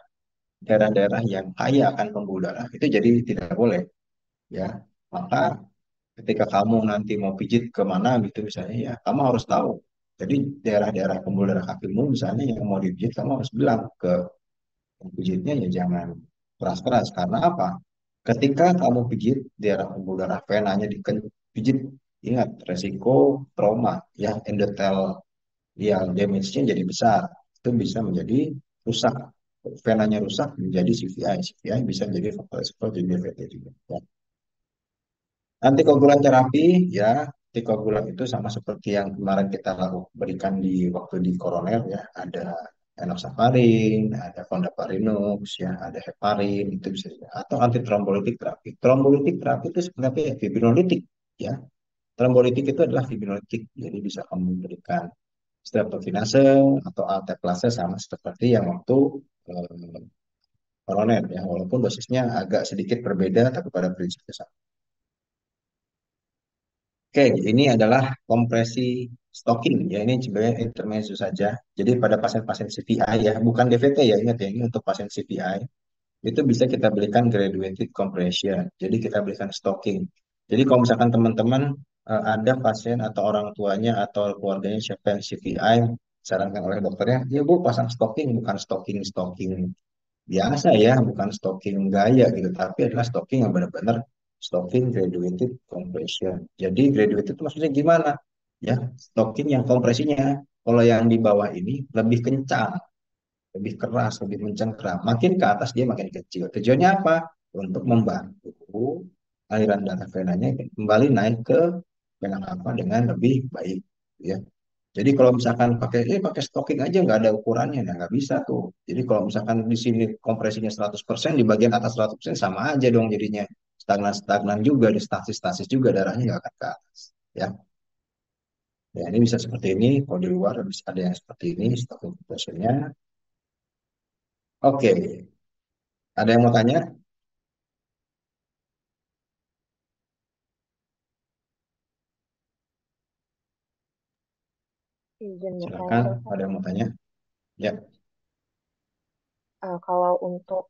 daerah-daerah yang kaya akan pembuluh darah itu jadi tidak boleh ya. Maka ketika kamu nanti mau pijit kemana gitu misalnya ya kamu harus tahu. Jadi daerah-daerah pembuluh darah kakimu misalnya yang mau dipijit kamu harus bilang ke pijitnya ya jangan keras-keras karena apa? Ketika kamu pijit daerah pembuluh darah venanya dipijit, ingat resiko trauma yang endotel yang damage-nya jadi besar. Itu bisa menjadi rusak. Venanya rusak menjadi CVI. CVI bisa menjadi faktor resiko jadi DVT juga. Ya. Antikoagulan terapi ya, antikoagulan itu sama seperti yang kemarin kita berikan di waktu di koroner ya, ada enoxaparin, ada fondaparinux, ya, ada heparin, itu bisa juga. Atau antitrombolitik terapi. Trombolitik terapi itu sebenarnya ya, fibrinolitik ya. Trombolitik itu adalah fibrinolitik, jadi bisa kamu berikan streptokinase atau alteplase sama seperti yang waktu eh, koroner ya, walaupun dosisnya agak sedikit berbeda tapi pada prinsipnya sama. Oke, ini adalah kompresi stocking ya. Ini sebenarnya intermezzo saja. Jadi pada pasien-pasien CVI ya, bukan DVT ya, ingat ya, ini untuk pasien CVI itu bisa kita berikan graduated compression. Jadi kita berikan stocking. Jadi kalau misalkan teman-teman ada pasien atau orang tuanya atau keluarganya siapa yang CVI, sarankan oleh dokternya, ya Bu pasang stocking, bukan stocking biasa ya, bukan stocking gaya gitu, tapi adalah stocking yang benar-benar stocking graduated compression. Jadi graduated itu maksudnya gimana? Ya, stocking yang kompresinya kalau yang di bawah ini lebih kencang, lebih keras, lebih mencengkram. Makin ke atas dia makin kecil. Tujuannya apa? Untuk membantu aliran darah venanya kembali naik ke vena cava dengan lebih baik. Ya, jadi kalau misalkan pakai stocking aja nggak ada ukurannya, nah nggak bisa tuh. Jadi kalau misalkan di sini kompresinya 100% di bagian atas 100% sama aja dong jadinya. Stagnan-stagnan juga, di stasis-stasis juga darahnya nggak akan ke atas. Ya, ya ini bisa seperti ini. Kalau di luar bisa ada yang seperti ini, stocking compressionnya. Oke, ada yang mau tanya? Izin bertanya Silakan, dokter. ada yang mau tanya? Ya, Kalau untuk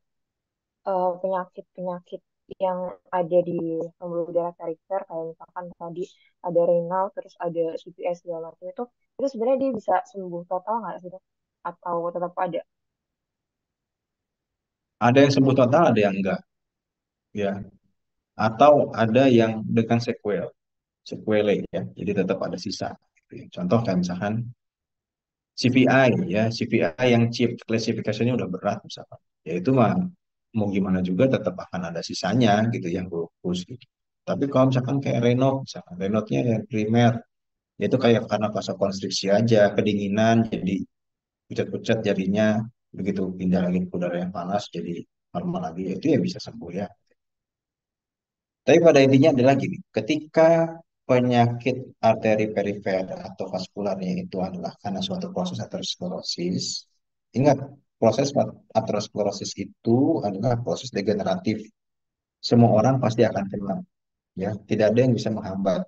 penyakit-penyakit yang ada di pembuluh darah perifer kayak misalkan tadi ada renal terus ada CPS segala macam itu sebenarnya dia bisa sembuh total nggak sih dok? Atau tetap ada? ada yang sembuh total, ada yang enggak. Ya, atau ada yang dengan sequelae ya. Jadi tetap ada sisa. Contoh kayak misalkan CPI ya, CPI yang chip klasifikasinya udah berat misalkan. Ya itu mah mau gimana juga tetap akan ada sisanya gitu yang glukus gitu. Tapi kalau misalkan kayak Raynaud, misalkan Raynaudnya yang primer, itu kayak karena vasokonstriksi aja, kedinginan, jadi pucat-pucat jarinya, begitu pindah lagi ke udara yang panas, jadi normal lagi, itu ya bisa sembuh ya. Tapi pada intinya adalah gini, ketika penyakit arteri perifer atau vaskularnya itu adalah karena suatu proses aterosklerosis, ingat proses aterosklerosis itu adalah proses degeneratif. Semua orang pasti akan kena, ya. Tidak ada yang bisa menghambat.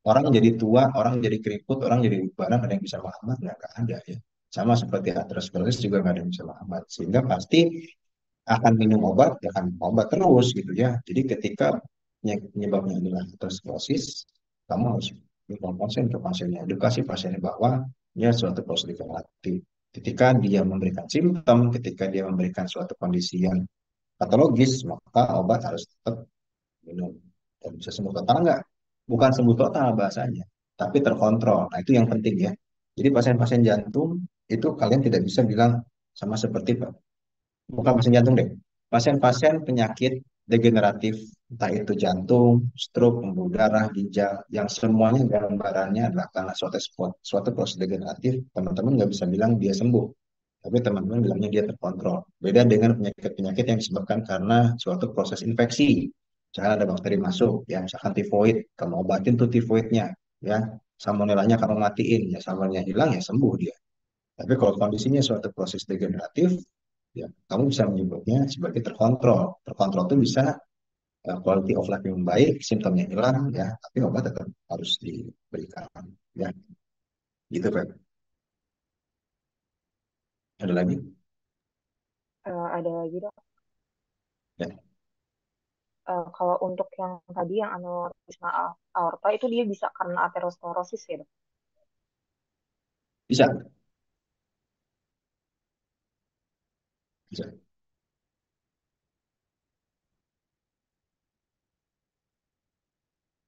Orang jadi tua, orang jadi keriput, orang jadi barang ada yang bisa menghambat, nggak ada ya. Sama seperti aterosklerosis juga nggak ada yang bisa menghambat. Sehingga pasti akan minum obat, ya akan minum obat terus gitu ya. Jadi ketika penyebabnya adalah aterosklerosis, kamu harus konsen ke pasiennya, edukasi pasiennya bahwa ya suatu proses degeneratif. Ketika dia memberikan simptom, ketika dia memberikan suatu kondisi yang patologis, maka obat harus tetap minum. Dan bisa sembuh total enggak? Bukan sembuh total bahasanya, tapi terkontrol. Nah, itu yang penting ya. Jadi pasien-pasien jantung itu kalian tidak bisa bilang sama seperti bukan pasien jantung deh. Pasien-pasien penyakit degeneratif, entah itu jantung, stroke, pembuluh darah, ginjal, yang semuanya gambarannya adalah karena suatu proses degeneratif, teman-teman nggak bisa bilang dia sembuh, tapi teman-teman bilangnya dia terkontrol. Beda dengan penyakit-penyakit yang disebabkan karena suatu proses infeksi. Misalkan ada bakteri masuk, ya misalkan tifoid, kamu obatin tuh tifoidnya, ya salmonellanya kamu matiin, ya salmonnya hilang ya sembuh dia. Tapi kalau kondisinya suatu proses degeneratif, ya kamu bisa menyebutnya sebagai terkontrol. Terkontrol itu bisa quality of life yang baik, simptomnya hilang, ya, tapi obat tetap harus diberikan, ya, gitu Feb. Ada lagi? Ada lagi dok. Ya, Kalau untuk yang tadi yang aneurisma aorta itu dia bisa karena aterosklerosis ya dok. bisa, bisa.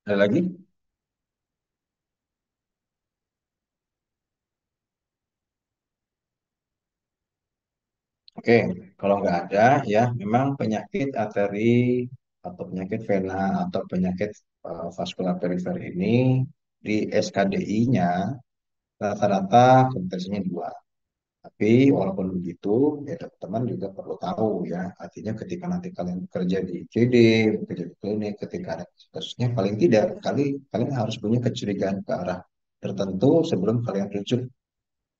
Ada lagi? Oke, kalau nggak ada, ya memang penyakit arteri atau penyakit vena atau penyakit vaskular perifer ini di SKDI-nya rata-rata kompetensinya 2. Tapi walaupun begitu, ya teman-teman juga perlu tahu ya. Artinya ketika nanti kalian bekerja di IGD, bekerja di klinik, ketika ada kasusnya, paling tidak kalian harus punya kecurigaan ke arah tertentu sebelum kalian rujuk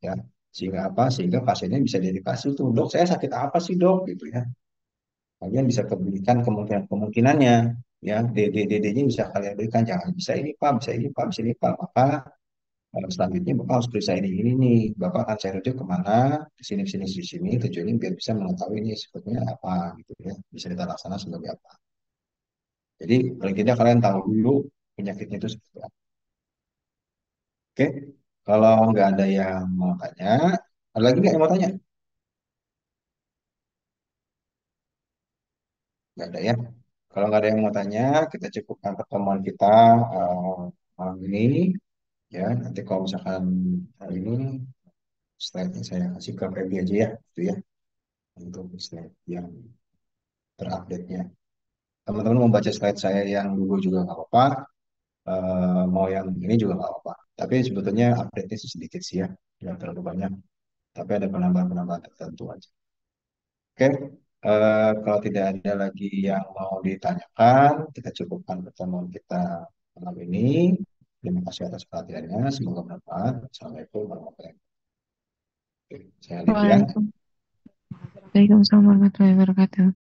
ya. Sehingga apa? Sehingga pasiennya bisa diedukasi tuh, dok saya sakit apa sih dok gitu ya. Kalian bisa berikan kemungkinan-kemungkinannya ya. DD-nya bisa kalian berikan, jangan bisa ini pak, bisa ini pak, bisa ini pak. Maka selanjutnya Bapak harus periksa ini nih. Bapak akan saya rujuk kemana, ke sini, ke sini, ke sini, tujuannya biar bisa mengetahui ini sebetulnya apa gitu ya. Bisa kita laksanakan sebagai apa. Jadi paling tidak kalian tahu dulu penyakitnya itu seperti apa. Oke, kalau nggak ada yang mau tanya, ada lagi nggak yang mau tanya? Nggak ada ya. Kalau nggak ada yang mau tanya, kita cukupkan pertemuan kita eh, malam ini. Ya, nanti kalau misalkan hari ini slide-nya saya kasih ke Feby aja ya, itu ya, untuk slide yang terupdate-nya. Teman-teman mau baca slide saya yang dulu juga nggak apa-apa, mau yang ini juga nggak apa-apa. Tapi sebetulnya update-nya sih sedikit sih ya, nggak terlalu banyak. Tapi ada penambahan-penambahan tertentu aja. Oke, kalau tidak ada lagi yang mau ditanyakan, kita cukupkan pertemuan kita malam ini. Terima kasih atas perhatiannya, semoga bermanfaat. Assalamualaikum warahmatullahi wabarakatuh. Oke, saya lihat ya. Waalaikumsalam warahmatullahi wabarakatuh.